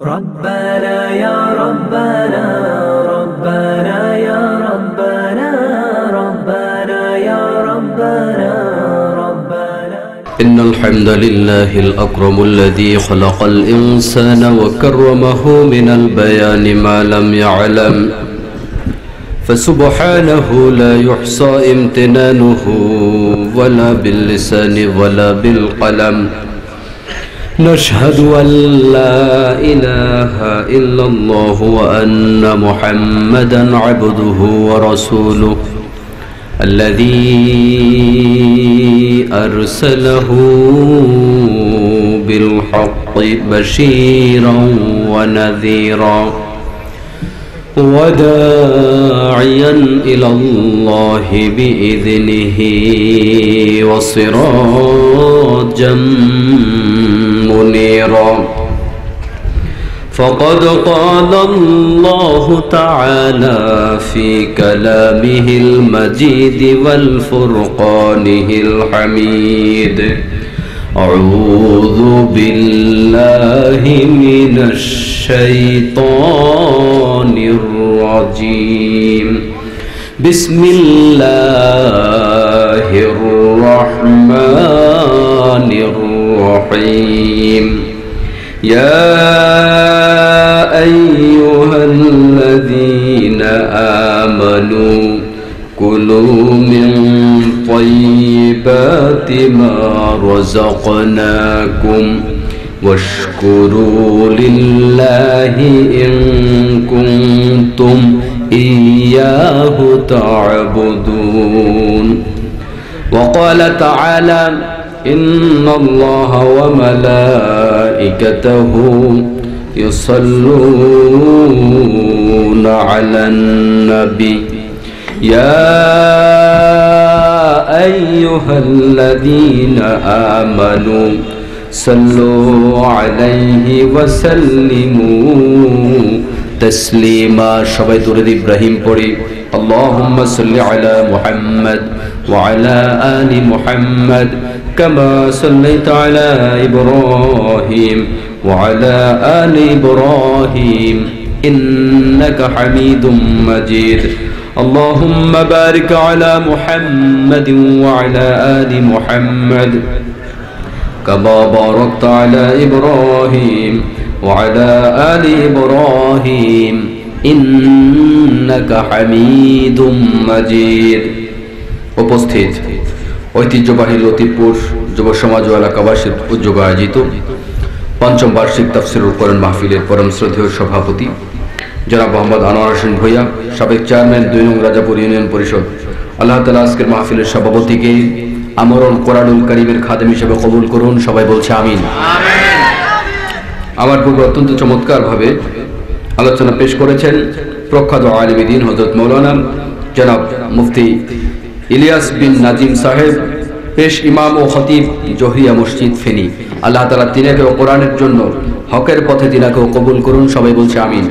ربنا يا ربنا ربنا يا ربنا ربنا يا ربنا ربنا إن الحمد لله الأكرم الذي خلق الإنسان وكرمه من البيان ما لم يعلم فسبحانه لا يحصى امتنانه ولا باللسان ولا بالقلم نشهد أن لا إله إلا الله وأن محمدا عبده ورسوله الذي أرسله بالحق بشيرا ونذيرا وداعيا إلى الله بإذنه وسراجا منيرا فقد قال الله تعالى في كلامه المجيد والفرقانه الحميد أعوذ بالله من الشيطان الرجيم بسم الله الرحمن الرحيم يا أيها الذين آمنوا كلوا من طيبات ما رزقناكم واشكروا لله إن كنتم إياه تعبدون وقال تعالى إن الله وملائكته يصلون على النبي يا أيها الذين آمنوا صلوا عليه وسلموا تسليما সবাই দরুদ ইব্রাহিম পড়ি اللهم صل على محمد وعلى آل محمد كما صليت على إبراهيم وعلى آل إبراهيم إنك حميد مجيد اللهم بارك على محمد وعلى آل محمد كما باركت على إبراهيم وعلى آل إبراهيم إنك حميد مجيد উপস্থিত ঐতিহ্যবাহী লতিফপুর যুব সমাজ ও এলাকাবাসীর উদ্যোগে আয়োজিত পঞ্চম বার্ষিক তাফসীরুল কোরআন মাহফিলের পরম শ্রদ্ধেয় সভাপতি জনাব মোহাম্মদ আনোয়ার হোসেন ভূঁইয়া, সাবেক চেয়ারম্যান 2 নং রাজাপুর ইউনিয়ন পরিষদ, আল্লাহ তাআলা আজকের মাহফিলের সভাপতিকে আমরুল কোরআনুল কারীমের খাদেম হিসেবে কবুল করুন। সবাই বলছে আমিন। আমার পূর্বে অত্যন্ত চমৎকারভাবে আলোচনা পেশ করেছেন প্রখ্যাত আলিমে দ্বীন হযরত মাওলানা জনাব মুফতি ইলিয়াস বিন নাজিম সাহেব, পেশ ইমাম ও খতিব জোহরিয়া মসজিদ ফেনী। আল্লাহ তাআলা তিনাকেও কোরআনের জন্য হকের পথে তিনাকেও কবুল করুন। সবাই বলছে আমিন।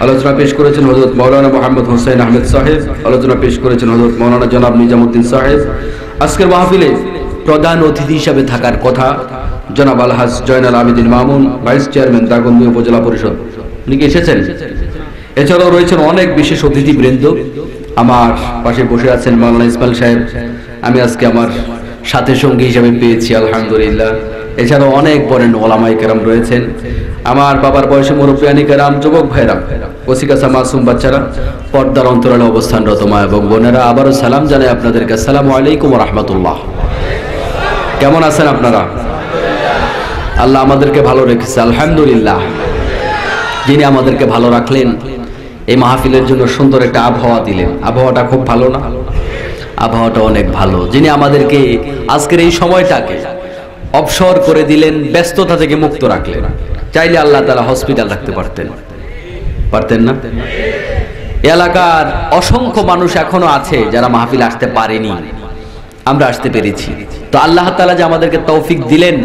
আলোচনা পেশ করেছেন হযরত মাওলানা মুহাম্মদ হোসেন আহমেদ সাহেব, আলোচনা পেশ করেছেন হযরত মাওলানা জনাব নিজামউদ্দিন সাহেব। আজকের মাহফিলে প্রধান অতিথি হিসেবে থাকার কথা জনাব আলহাজ জয়নাল আবেদিন মামুন, ভাইস চেয়ারম্যান দাগনভূঞা উপজেলা পরিষদ, উনি কি এসেছেন? এছাড়াও রয়েছেন অনেক বিশেষ অতিথিবৃন্দ। আমার পাশে বসে আছেন মাওলানা ইসমাইল সাহেব, আমি আজকে আমার সাথে সঙ্গী হিসেবে পেয়েছি আলহামদুলিল্লাহ। এছাড়াও অনেক বরেণ্য ওলামায়ে কেরাম রয়েছেন, আমার বাবার বয়সে মুরব্বিয়ানি কেরাম, যুবক ভাইরা, ওসিকাসা মাসুম বাচ্চারা, পর্দার অন্তরালে অবস্থানরত মা এবং বোনেরা, আবারও সালাম জানাই আপনাদেরকে। আসসালামু আলাইকুম ওয়া রাহমাতুল্লাহ। কেমন আছেন আপনারা? আল্লাহ আমাদেরকে ভালো রেখেছে আলহামদুলিল্লাহ। যিনি আমাদেরকে ভালো রাখলেন, এই মাহফিলের জন্য সুন্দর একটা আবহাওয়া দিলেন। আবহাওয়াটা খুব ভালো না? আবহাওয়াটা অনেক ভালো। যিনি আমাদেরকে আজকের এই সময়টাকে অবসর করে দিলেন, ব্যস্ততা থেকে মুক্ত রাখলেন। চাইলে আল্লাহ তাআলা হসপিটাল রাখতে পারতেন না? এলাকার অসংখ্য মানুষ এখনো আছে যারা মাহফিলে আসতে পারেনি, আমরা আসতে পেরেছি। তো আল্লাহ তাআলা যে আমাদেরকে তৌফিক দিলেন,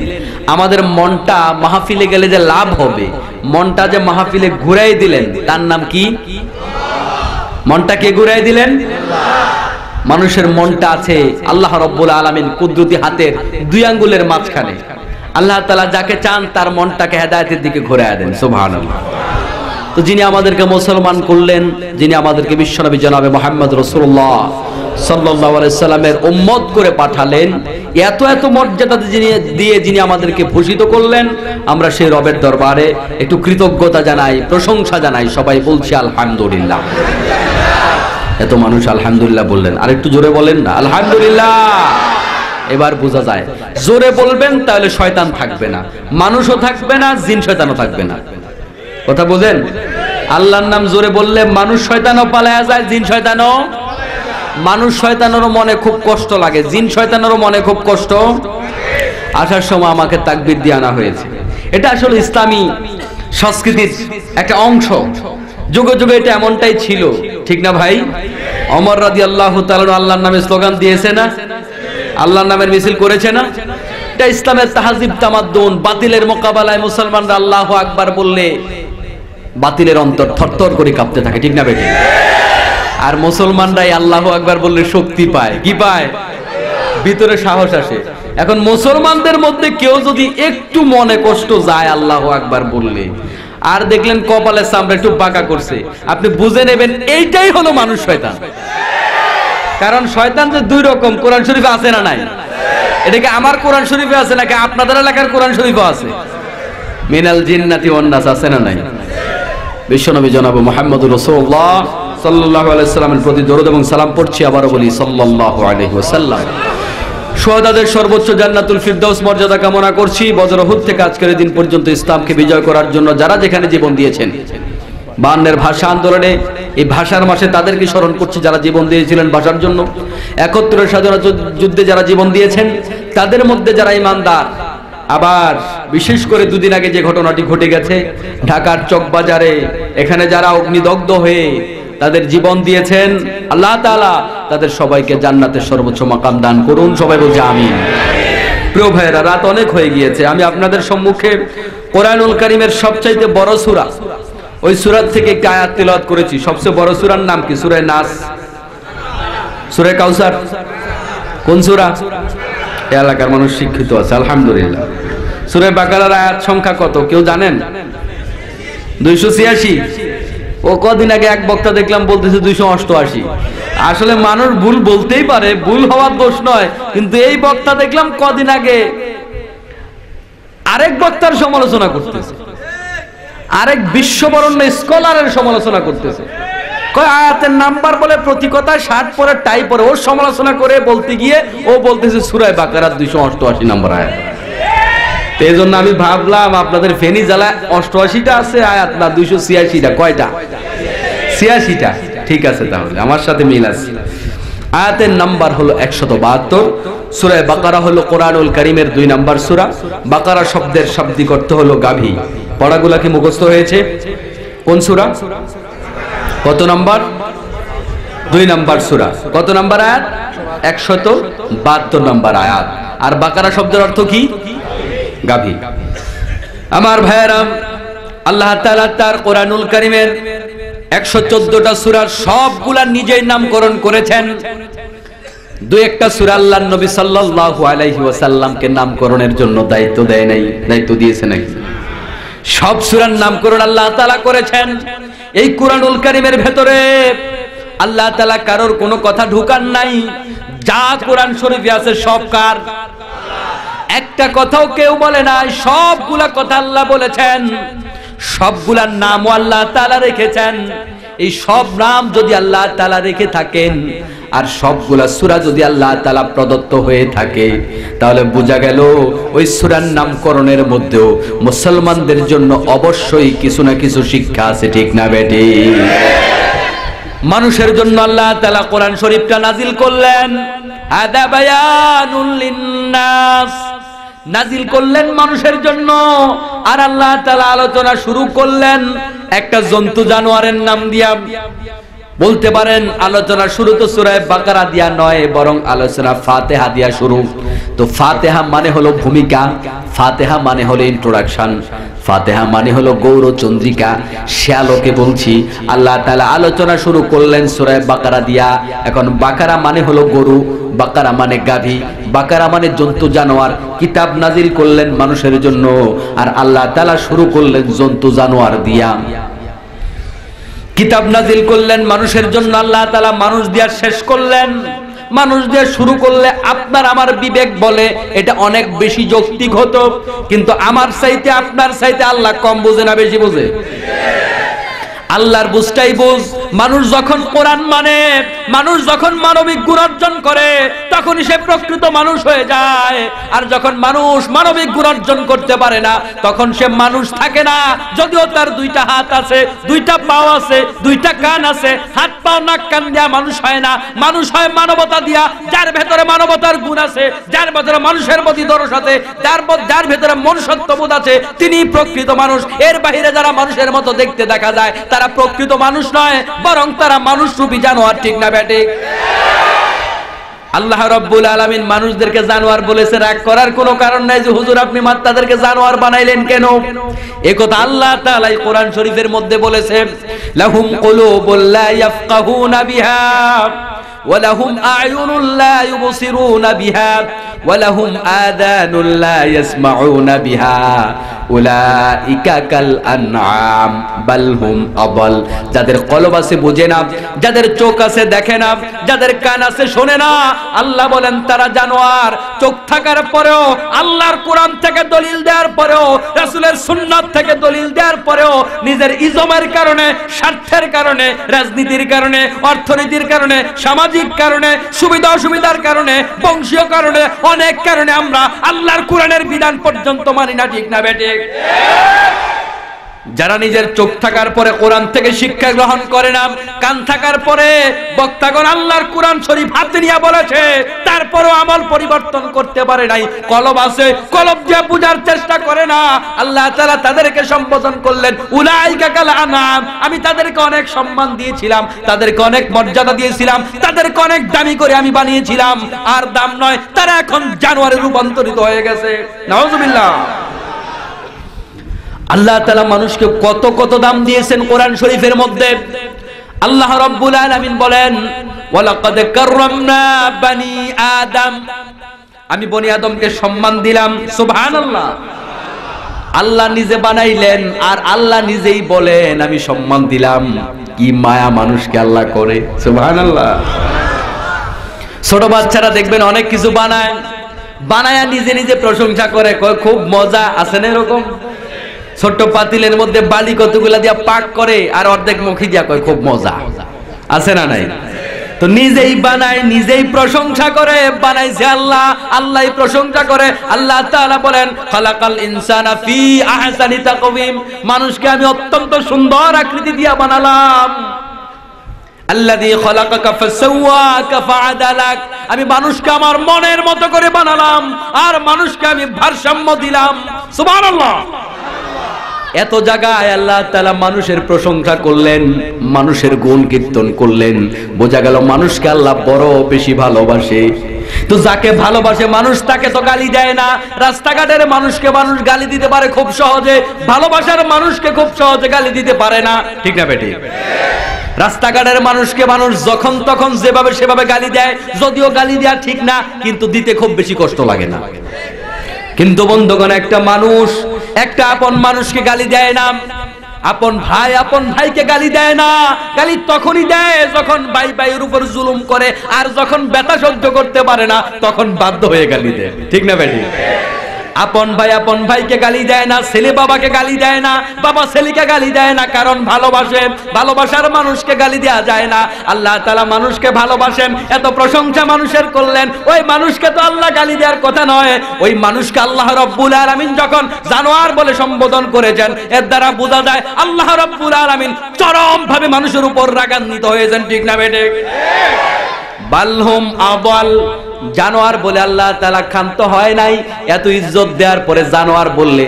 আমাদের মনটা মাহফিলে গেলে যে লাভ হবে, মনটা যে মাহফিলে ঘুরাই দিলেন, তার নাম কি? মনটা কে ঘুরাই দিলেন? মানুষের মনটা আছে আল্লাহ রাব্বুল আলামিন কুদরতি হাতের দুই আঙ্গুলের মাঝখানে। আল্লাহ তাআলা যাকে চান তার মনটাকে হেদায়েতের দিকে ঘোরায় দেন। সুবহানাল্লাহ। তো যিনি আমাদেরকে মুসলমান করলেন, যিনি আমাদেরকে বিশ্বনবী জনাবে মুহাম্মদ রাসূলুল্লাহ সাল্লাল্লাহু আলাইহি সাল্লামের উম্মত করে পাঠালেন, এত এত মর্যাদা যিনি আমাদেরকে ভূষিত করলেন, আমরা সেই রবের দরবারে একটু কৃতজ্ঞতা জানাই, প্রশংসা জানাই, সবাই বলছি আলহামদুলিল্লাহ। এত মানুষ আলহামদুলিল্লাহ বললেন, আর একটু জোরে বলেন না আলহামদুলিল্লাহ। এবার বোঝা যায়, জোরে বলবেন তাহলে শয়তান থাকবে না, মানুষও থাকবে না, জিন শয়তানও থাকবে না। কথা বোঝেন? আল্লাহর নাম জোরে বললে মানুষ শয়তানও পালায়া যায়, জিন শয়তানও। মানুষ শয়তানেরও মনে খুব কষ্ট লাগে, জিন শয়তানেরও মনে খুব কষ্ট। আসার সময় আমাকে তাকবীর দিয়ে আনা হয়েছে। এটা আসলে ইসলামী সংস্কৃতির একটা অংশ, যুগে যুগে এটা এমনটাই ছিল, ঠিক না ভাই? ওমর রাদিয়াল্লাহু তাআলা আল্লাহর নামে স্লোগান দিয়েছে না, আল্লাহর নামের মিছিল করেছে না? এটা ইসলামের তাহজিব তামাদ্দুন। বাতিলের মোকাবেলায় মুসলমানরা আল্লাহু আকবার বললে বাতিলের অন্তর থরথর করে কাঁপতে থাকে, ঠিক না বেটি? আর মুসলমানরাই আল্লাহু আকবার বললে শক্তি পায়। কি পায়? ভিতরে সাহস আসে। এখন মুসলমানদের মধ্যে কেউ যদি একটু মনে কষ্ট যায় আল্লাহু আকবার বললে, আর দেখলেন কপালের চামড়া একটু বাঁকা করছে, আপনি বুঝে নেবেন এইটাই হলো মানুষ শয়তান। কারণ শয়তান যে দুই রকম, কোরআন শরীফে আছে না নাই? এটাকে আমার কোরআন শরীফে আছে নাকি আপনাদের এলাকার কোরআন শরীফে আছে? মিনাল জিন্নাতি ওয়ান নাস আছে না নাই? বিশ্বনবী জনাব মুহাম্মদুর রাসূলুল্লাহ সাল্লাল্লাহু আলাইহি ওয়াসাল্লামের প্রতি দরুদ এবং সালাম পড়ছি, আবারো বলি সাল্লাল্লাহু আলাইহি ওয়াসাল্লাম। শুহাদাদের সর্বোচ্চ জান্নাতুল ফিরদাউস মর্যাদা কামনা করছি। বদর উহুদ থেকে আজকের দিন পর্যন্ত ইসলামকে বিজয় করার জন্য যারা যেখানে জীবন দিয়েছেন, 52 ভাষা আন্দোলনে, এই ভাষার মাসে তাদেরকে স্মরণ করছি যারা জীবন দিয়েছিলেন ভাষার জন্য। 71 স্বাধীনতা যুদ্ধে যারা জীবন দিয়েছেন, তাদের মধ্যে যারা ঈমানদার। আবার বিশেষ করে দুদিন আগে যে ঘটনাটি ঘটে গেছে ঢাকার চকবাজারে, এখানে যারা অগ্নিদগ্ধ হয়ে তাদের জীবন দিয়েছেন, আল্লাহ তাআলা তাদের সবাইকে জান্নাতের সর্বোচ্চ মাকাম দান করুন। সবাই বলছে আমিন। প্রিয় ভাইয়েরা, রাত অনেক হয়ে গিয়েছে। আমি আপনাদের সম্মুখে কোরআনুল কারীমের সবচাইতে বড় সূরা, ওই সূরা থেকে একটা আয়াত তেলাওয়াত করেছি। সবচেয়ে বড় সূরার নাম কি? সূরা নাস, সূরা কাউসার। কোন সূরা? এই এলাকার মানুষ শিক্ষিত আছে আলহামদুলিল্লাহ। সূরা বাকারার আয়াত সংখ্যা কত কেউ জানেন? 286। ও কদিন আগে এক বক্তা দেখলাম বলতেছে 288। আসলে মানুষ ভুল বলতেই পারে, ভুল হওয়ার দোষ নয়, কিন্তু এই বক্তা দেখলাম কদিন আগে আরেক বক্তার সমালোচনা করতেছে, আরেক বিশ্ববরণ্য স্কলারের সমালোচনা করতেছে। কয় আয়াতের নাম্বার বলে প্রতি কথায় 60 পরে টাই পরে, ওর সমালোচনা করে বলতে গিয়ে ও বলতেছে সূরা বাকারার 288 নম্বর আয়াত। এই জন্য আমি ভাবলাম আপনাদের ফেনী জেলায় 88টা আছে আয়াত, না 286টা? কয়টা? 86টা। ঠিক আছে, তাহলে আমার সাথে মিল আছে। আয়াতের নাম্বার হলো 172। সূরা বাকারা হলো কোরআনুল কারীমের 2 নম্বর সূরা। বাকারা শব্দের শাব্দিক অর্থ হলো গাভী। পড়াগুলা কি মুখস্থ হয়েছে? কোন সূরা? কত নম্বর? 2 নম্বর সূরা। কত নম্বর আয়াত? 172 নম্বর আয়াত। আর বাকারা শব্দের অর্থ কি? গাভী। আমার ভাইয়েরা, আল্লাহ তাআলা তার কোরআনুল কারীমের 114টা সূরার সবগুলা নিজেই নামকরণ করেছেন। দুই একটা সূরা আল্লাহর নবী সাল্লাল্লাহু আলাইহি ওয়াসাল্লামকে নামকরণের জন্য দায়িত্ব দেয় নাই? দায়িত্ব দিয়েছে নাকি? সব সূরার নামকরণ আল্লাহ তাআলা করেছেন। এই কোরআনুল কারীমের ভেতরে আল্লাহ তাআলা কারোর কোনো কথা ঢুকান নাই। যা কোরআন শরীফে আছে সব কার? একটা কথাও কেউ বলে নাই, সবগুলা কথা আল্লাহ বলেছেন। সবগুলার নামও আল্লাহ তাআলা রেখেছেন। এই সব নাম যদি আল্লাহ তাআলা রেখে থাকেন আর সবগুলা সূরা যদি আল্লাহ তাআলা প্রদত্ত হয়ে থাকে, তাহলে বোঝা গেল ওই সূরার নামকরণের মধ্যেও মুসলমানদের জন্য অবশ্যই কিছু না কিছু শিক্ষা আছে, ঠিক না বেটি? মানুষের জন্য আল্লাহ তাআলা কোরআন শরীফটা নাজিল করলেন, হাদা বায়ানুল লিন্নাস, নাজিল করলেন মানুষের জন্য। আর আল্লাহ তাআলা আলোচনা শুরু করলেন একটা জন্তু জানোয়ারের নাম দিয়া। বলতে পারেন আলোচনা শুরু তো সূরা বাকারা দিয়া নয়, বরং আলোচনা ফাতিহা দিয়া শুরু। তো ফাতিহা মানে হলো ভূমিকা, ফাতিহা মানে হলো ইন্ট্রোডাকশন, ফাতিহা মানে হলো গৌরচন্দ্রিকা। সে আলোকে বলছি আল্লাহ তাআলা আলোচনা শুরু করলেন সূরা বাকারা দিয়া। এখন বাকারা মানে হলো গরু, বাকারা মানে গাভী, বাকারা মানে জন্তু জানোয়ার। কিতাব নাজিল করলেন মানুষের জন্য, আর আল্লাহ তাআলা শুরু করলেন জন্তু জানোয়ার দিয়া। কিতাব নাজিল করলেন মানুষের জন্য, আল্লাহ তাআলা মানুষ দিয়া শেষ করলেন। মানুষ দিয়ে শুরু করলে আপনার আমার বিবেক বলে এটা অনেক বেশি যৌক্তিক হতো, কিন্তু আমার চাইতে আপনার চাইতে আল্লাহ কম বোঝে না বেশি বোঝে? আল্লাহর বুঝটাই বুঝ। মানুষ যখন কোরআন মানে, মানুষ যখন মানবিক গুণ অর্জন করে, তখনই সে প্রকৃত মানুষ হয়ে যায়। আর যখন মানুষ মানবিক গুণ অর্জন করতে পারে না, তখন সে মানুষ থাকে না। যদিও তার দুইটা হাত আছে, দুইটা পাও আছে, দুইটা কান আছে, হাত পাও নাক কান দিয়া মানুষ হয় না। মানুষ হয় মানবতা দিয়া। যার ভেতরে মানবতার গুণ আছে, যার ভেতরে মানুষের প্রতি দরদ আছে, যার ভেতরে মনুষ্যত্ববোধ আছে, তিনি প্রকৃত মানুষ। এর বাইরে যারা মানুষের মতো দেখতে দেখা যায়, তারা প্রকৃত মানুষ নয়, বরং তারা মানুষ রূপী জানোয়ার। ঠিক না বেটে? আল্লাহ রাব্বুল আলামিন মানুষদেরকে জানোয়ার বলেছে, রাগ করার কোনো কারণ নাই যে হুজুর আপনি তাদেরকে জানোয়ার বানাইলেন কেন। এই কথা আল্লাহ তাআলা কোরআন শরীফের মধ্যে বলেছে, লাহুম কুলুবুল লা ইয়াফকাহুনা বিহা ওয়া লাহুম আ'য়ুনুল লা ইউবসিরুনা বিহা ওয়া লাহুম আযানুল লা ইয়াসমাউনা বিহা উলাইকা কাল আনআম বাল হুম আদাল। যাদের কলব আছে বুঝে না, যাদের চোখ আছে দেখে না, যাদের কান আছে শোনে না, আল্লাহ বলেন তারা জানোয়ার। চোখ থাকার পরেও, আল্লাহর কোরআন থেকে দলিল দেওয়ার পরেও, রাসূলের সুন্নাত থেকে দলিল দেওয়ার পরেও নিজের ইজমের কারণে, স্বার্থের কারণে, রাজনীতির কারণে, অর্থনীতির কারণে, সামাজিক কারণে, সুবিধা অসুবিধার কারণে, বংশীয় কারণে, অনেক কারণে আমরা আল্লাহর কোরআনের বিধান পর্যন্ত মানি না। ঠিক না বেটে? যারা নিজের চোখ থাকার পরে কোরআন থেকে শিক্ষা গ্রহণ করে না, কান থাকার পরে বক্তাগণ আল্লাহর কোরআন শরীফ হাতে নিয়ে বলেছে, তারপরও আমল পরিবর্তন করতে পারে নাই, কলব আছে, কলব দিয়ে বুঝার চেষ্টা করে না, আল্লাহ তাআলা তাদেরকে সম্বোধন করলেন উলাইকা কাল আনআম। আমি তাদেরকে অনেক সম্মান দিয়েছিলাম, তাদেরকে অনেক মর্যাদা দিয়েছিলাম, তাদেরকে অনেক দামি করে আমি বানিয়েছিলাম, আর দাম নয়, তারা এখন জানোয়ারে রূপান্তরিত হয়ে গেছে। নাউজুবিল্লাহ। আল্লাহ তাআলা মানুষকে কত কত দাম দিয়েছেন কোরআন শরীফের মধ্যে। আল্লাহ রাব্বুল আলামিন বলেন, ওয়ালাকাদ কাররামনা বানি আদম, আমি বনি আদমকে সম্মান দিলাম। সুবহানাল্লাহ। আল্লাহ নিজে বানাইলেন, আর আল্লাহ নিজেই বলেন আমি সম্মান দিলাম। কি মায়া মানুষকে আল্লাহ করে। সুবহানাল্লাহ। ছোট বাচ্চারা দেখবেন অনেক কিছু বানায়, বানায়া নিজে নিজে প্রশংসা করে, কয় খুব মজা। আছে না এরকম? ছোট্ট পাতিলের মধ্যে বালি কতগুলা দিয়া পাক করে, আর অর্ধেক মুখে দিয়া কয় খুব মজা। আছে না নাই? তো নিজেই বানায়, নিজেই প্রশংসা করে, বানাইছে আল্লাহ, আল্লাহই প্রশংসা করে। আল্লাহ তাআলা বলেন, খালাকাল ইনসানা ফি আহসানি তাকওয়িম, মানুষকে আমি অত্যন্ত সুন্দর আকৃতি দিয়া বানালাম। আল্লাযী খালাকাকা ফাসাওয়াকা ফাআদালাক, আমি মানুষকে আমার মনের মতো করে বানালাম, আর মানুষকে আমি ভারসাম্য দিলাম। সুবহানাল্লাহ। এত জায়গায় আল্লাহ তাআলা মানুষের প্রশংসা করলেন, মানুষের গুণ কীর্তন করলেন, বোঝা গেল মানুষকে আল্লাহ বড় বেশি ভালোবাসে। তো যাকে ভালোবাসে মানুষ তাকে তো গালি দেয় না। রাস্তাঘাটের মানুষকে মানুষ গালি দিতে পারে খুব সহজে, ভালোবাসার মানুষকে খুব সহজে গালি দিতে পারে না। ঠিক না বেটি? রাস্তাঘাটের মানুষকে মানুষ যখন তখন যেভাবে সেভাবে গালি দেয়, যদিও গালি দেয়া ঠিক না, কিন্তু দিতে খুব বেশি কষ্ট লাগে না। কিন্তু বন্ধুগণ, একটা মানুষ একটা আপন মানুষকে গালি দেয় না, আপন ভাইকে গালি দেয় না। গালি তখনই দেয় যখন ভাই ভাইয়ের উপর জুলুম করে, আর যখন ব্যথা সহ্য করতে পারে না তখন বাধ্য হয়ে গালি দেয়। ঠিক না বেটি? আপন ভাইকে গালি দেয় না, ছেলে বাবাকে গালি দেয় না, বাবা ছেলেকে গালি দেয় না, কারণ ভালোবাসে। ভালোবাসার মানুষকে গালি দেয়া যায় না। আল্লাহ তাআলা মানুষকে ভালোবাসেন, এত প্রশংসা মানুষের করলেন, ওই মানুষকে তো আল্লাহ গালি দেওয়ার কথা নয়। ওই মানুষকে আল্লাহ রাব্বুল আলামিন যখন জানোয়ার বলে সম্বোধন করেছেন, এর দ্বারা বোঝা যায় আল্লাহ রাব্বুল আলামিন চরম ভাবে মানুষের উপর রাগান্বিত হয়েছেন। ঠিক না বেটে? বালহুম আদাল, জানোয়ার বলে আল্লাহ তাআলা ক্ষান্ত হয় নাই। এত ইজ্জত দেওয়ার পরে জানোয়ার বললে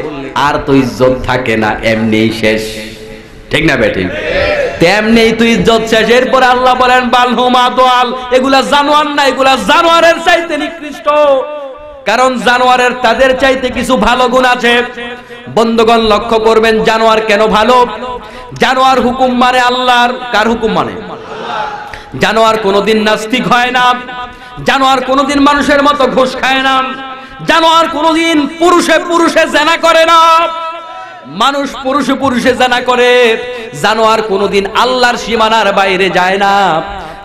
আর তো ইজ্জত থাকে না, এমনিই শেষ। ঠিক না বেটি? তেমনি তুই ইজ্জত শেষ। এরপরে আল্লাহ বলেন বালহুম আদওয়াল, এগুলা জানোয়ার না, এগুলা জানোয়ারের চাইতে নিকৃষ্ট। কারণ জানোয়ারের তাদের চাইতে কিছু ভালো গুণ আছে। বন্ধুগণ লক্ষ্য করবেন জানোয়ার কেন ভালো। জানোয়ার হুকুম মানে আল্লাহর। কার হুকুম মানে? জানোয়ার কোনোদিন নাস্তিক হয় না। জানোয়ার কোনোদিন মানুষের মতো ঘুষ খায় না। জানোয়ার কোনোদিন পুরুষে পুরুষে জেনা করে না। মানুষ পুরুষে পুরুষে জেনা করে। জানোয়ার কোনোদিন আল্লাহর সীমানার বাইরে যায় না।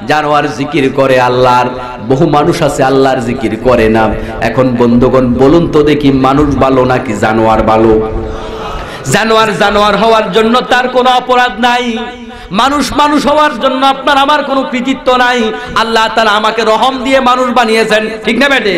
জানোয়ার জিকির করে আল্লাহর। বহু মানুষ আছে আল্লাহর জিকির করে না। এখন বন্ধুগণ বলুন তো দেখি, মানুষ ভালো নাকি জানোয়ার ভালো? জানোয়ার জানোয়ার হওয়ার জন্য তার কোনো অপরাধ নাই। মানুষ মানুষ হওয়ার জন্য আপনার আমার কোনো কৃতিত্ব নাই। আল্লাহ তাআলা আমাকে রহম দিয়ে মানুষ বানিয়েছেন, ঠিক না বেটে?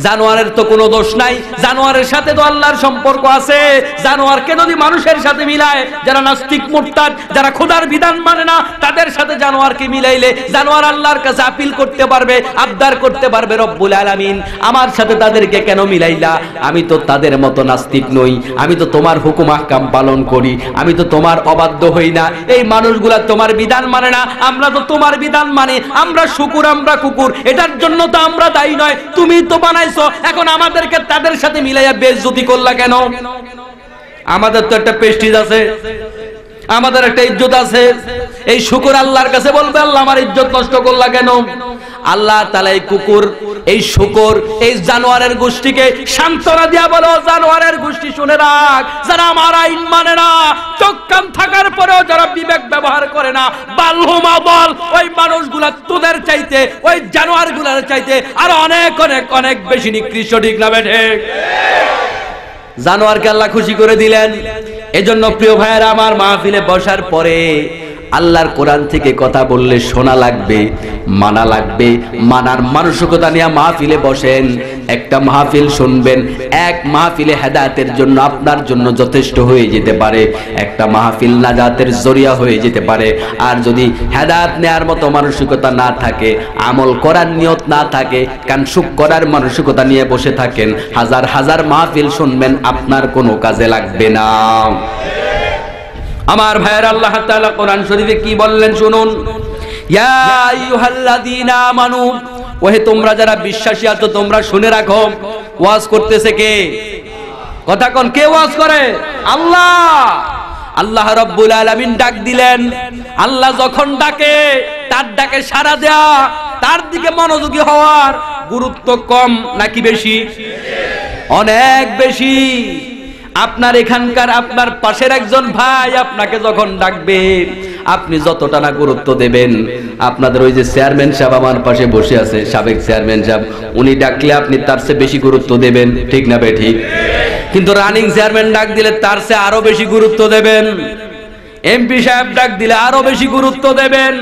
জানোয়ারের তো কোনো দোষ নাই। জানোয়ারের সাথে তো আল্লাহর সম্পর্ক আছে। জানোয়ারকে যদি মানুষের সাথে মিলায়, যারা নাস্তিক মুরতাদ, যারা খোদার বিধান মানে না, তাদের সাথে জানোয়ারকে মিলাইলে জানোয়ার আল্লাহর কাছে আপিল করতে পারবে, আবদার করতে পারবে, রব্বুল আলামিন আমার সাথে তাদেরকে কেন মিলাইলা? আমি তো তাদের মতো নাস্তিক নই। আমি তো তোমার হুকুম আহকাম পালন করি। আমি তো তোমার অবাধ্য হই না। এই মানুষগুলা তোমার বিধান মানে না, আমরা তো তোমার বিধান মানি। আমরা শুকুর, আমরা কুকুর, এটার জন্য তো আমরা দায়ী নয়। তুমি তো বানাইছো। এখন আমাদেরকে তাদের সাথে মিলাইয়া বেইজ্জতি করলা কেন? আমাদের তো একটা প্রেস্টিজ আছে, আমাদের একটা ইজ্জত আছে। এই শুকর আল্লাহর কাছে বলবে, আল্লাহ আমার ইজ্জত নষ্ট করলা কেন? আল্লাহ তাআলা এই কুকুর, এই শুকর, এই জানোয়ারের গোষ্ঠীকে সান্ত্বনা দিয়া বলো, জানোয়ারের গোষ্ঠী শুনে রাখ, যারা আমার আইন মানে না, চোখ কান থাকার পরেও যারা বিবেক ব্যবহার করে না, বালহুম আদওয়াল, ওই মানুষগুলা তোদের চাইতে, ওই জানোয়ারগুলোর চাইতে আরো অনেক অনেক অনেক বেশি নিকৃষ্ট, ঠিক না বেঠে? জানোয়ারকে আল্লাহ খুশি করে দিলেন। এজন্য প্রিয় ভাইয়েরা আমার, মাহফিলে বসার পরে আল্লাহর কোরআন থেকে কথা বললে শোনা লাগবে, মানা লাগবে। মানার মানসিকতা নিয়ে মাহফিলে বসেন। একটা মাহফিল শুনবেন, এক মাহফিলে হেদায়েতের জন্য আপনার জন্য যথেষ্ট হয়ে যেতে পারে। একটা মাহফিল নাজাতের জরিয়া হয়ে যেতে পারে। আর যদি হেদায়েত নেয়ার মতো মানসিকতা না থাকে, আমল করার নিয়ত না থাকে, কানসুক করার মানসিকতা নিয়ে বসে থাকেন, হাজার হাজার মাহফিল শুনবেন, আপনার কোনো কাজে লাগবে না। আমার ভাইয়ের, আল্লাহ তাআলা কোরআন শরীফে কি বললেন শুনুন। ইয়া আইয়ুহাল্লাযীনা আমানু, ওহে তোমরা যারা বিশ্বাসী আছো তোমরা শুনে রাখো। ওয়াজ করতেছে কে? কথা কোন? কে ওয়াজ করে? আল্লাহ। আল্লাহ রাব্বুল আলামিন ডাক দিলেন। আল্লাহ যখন ডাকে, তার ডাকে সাড়া দেয়া, তার দিকে মনোযোগী হওয়ার গুরুত্ব কম নাকি বেশি? অনেক বেশি। আপনার এখানকার, আপনার পাশের একজন ভাই আপনাকে যখন ডাকবে, আপনি যতটা না গুরুত্ব দেবেন, আপনাদের ওই যে চেয়ারম্যান সাহেব আমার পাশে বসে আছে, সাবেক চেয়ারম্যান সাহেব, উনি ডাকলে আপনি তার চেয়ে বেশি গুরুত্ব দেবেন, ঠিক না ভাই? ঠিক। কিন্তু রানিং চেয়ারম্যান ডাক দিলে তার চেয়ে আরো বেশি গুরুত্ব দেবেন। এমপি সাহেব ডাক দিলে আরো বেশি গুরুত্ব দেবেন।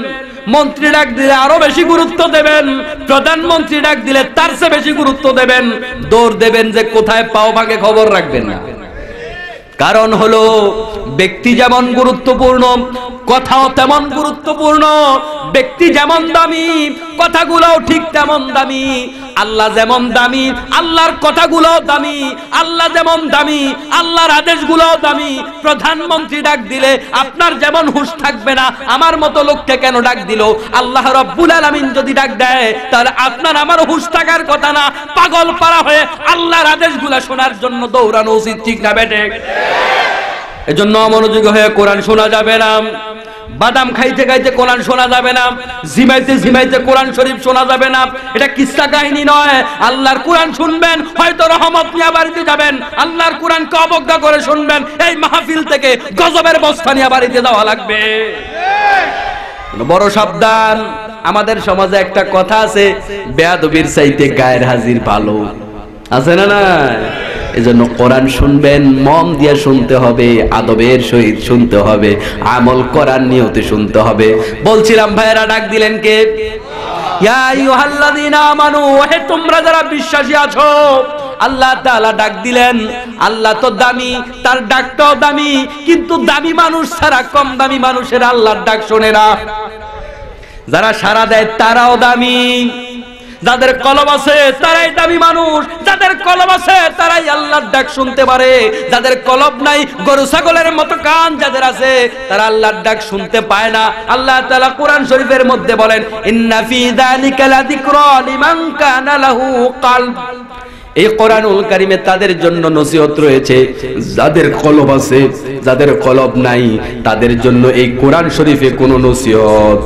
মন্ত্রী ডাক দিলে আরো বেশি গুরুত্ব দেবেন। প্রধানমন্ত্রী ডাক দিলে তার চেয়ে বেশি গুরুত্ব দেবেন। দৌড় দেবেন যে কোথায় পাও ভাগে, খবর রাখবেন না। কারণ হলো, ব্যক্তি যেমন গুরুত্বপূর্ণ, কথাও তেমন গুরুত্বপূর্ণ। ব্যক্তি যেমন দামি, কথাগুলোও ঠিক তেমন দামি। আল্লাহ যেমন দামি, আল্লাহর কথাগুলোও দামি। আল্লাহ যেমন দামি, আল্লাহর আদেশগুলোও দামি। প্রধানমন্ত্রী ডাক দিলে আপনার যেমন হুঁশ থাকবে না, আমার মতো লোককে কেন ডাক দিল? আল্লাহ রাব্বুল আলামিন যদি ডাক দেয়, তাহলে আপনার আমার হুঁশ থাকার কথা না, পাগল পারা হয়ে আল্লাহর আদেশগুলো শোনার জন্য দৌড়ানো উচিত, ঠিক না বেটে? এজন্য অমনোযোগী হয়ে কোরআন শোনা যাবে না। বাদাম খাইতে খাইতে কোরআন শোনা যাবে না। ঝিমাইতে ঝিমাইতে কোরআন শরীফ শোনা যাবে না। এটা কিস্সা কাহিনী নয়। আল্লাহর কোরআন শুনবেন, হয়তো রহমত নিয়ে বাড়িতে যাবেন। আল্লাহর কোরআনকে অবজ্ঞা করে শুনবেন, এই মাহফিল থেকে গজবের বস্তা নিয়ে বাড়িতে যাওয়া লাগবে। বড় সাবধান। আমাদের সমাজে একটা কথা আছে, বেয়াদবির চাইতে গায়ের হাজির ভালো, আছে না? না, এজন্য কোরআন শুনবেন, মন দিয়ে শুনতে হবে, আদবের সহিত শুনতে হবে, আমল করার নিয়তে শুনতে হবে। বলছিলাম ভাইয়েরা ডাক দিলেন কে? ইয়া আইয়ুহাল্লাযীনা আমানু, হে তোমরা যারা বিশ্বাসী আছো। আল্লাহ তাআলা ডাক দিলেন। আল্লাহ তো দামি, তার ডাকটাও দামি। কিন্তু দামি মানুষ ছাড়া কম দামি মানুষের আল্লাহর ডাক শোনে না। যারা সাড়া দেয় তারাও দামি, যাদের কলব আছে তারাই দামি মানুষ, যাদের কলব আছে তারাই আল্লাহর ডাক শুনতে পারে। যাদের কলব নাই, গরু ছাগলের মতো কান যাদের আছে, তারা আল্লাহর ডাক শুনতে পায় না। আল্লাহ তাআলা কোরআন শরীফের মধ্যে বলেন, ইন্না ফি যালিকা লাযিকরা লিমান কানা লাহু কলব। এই কোরআনুল কারীমে তাদের জন্য নসিহত রয়েছে যাদের কলব আছে, যাদের কলব নাই তাদের জন্য এই কোরআন শরীফে কোনো নসিহত।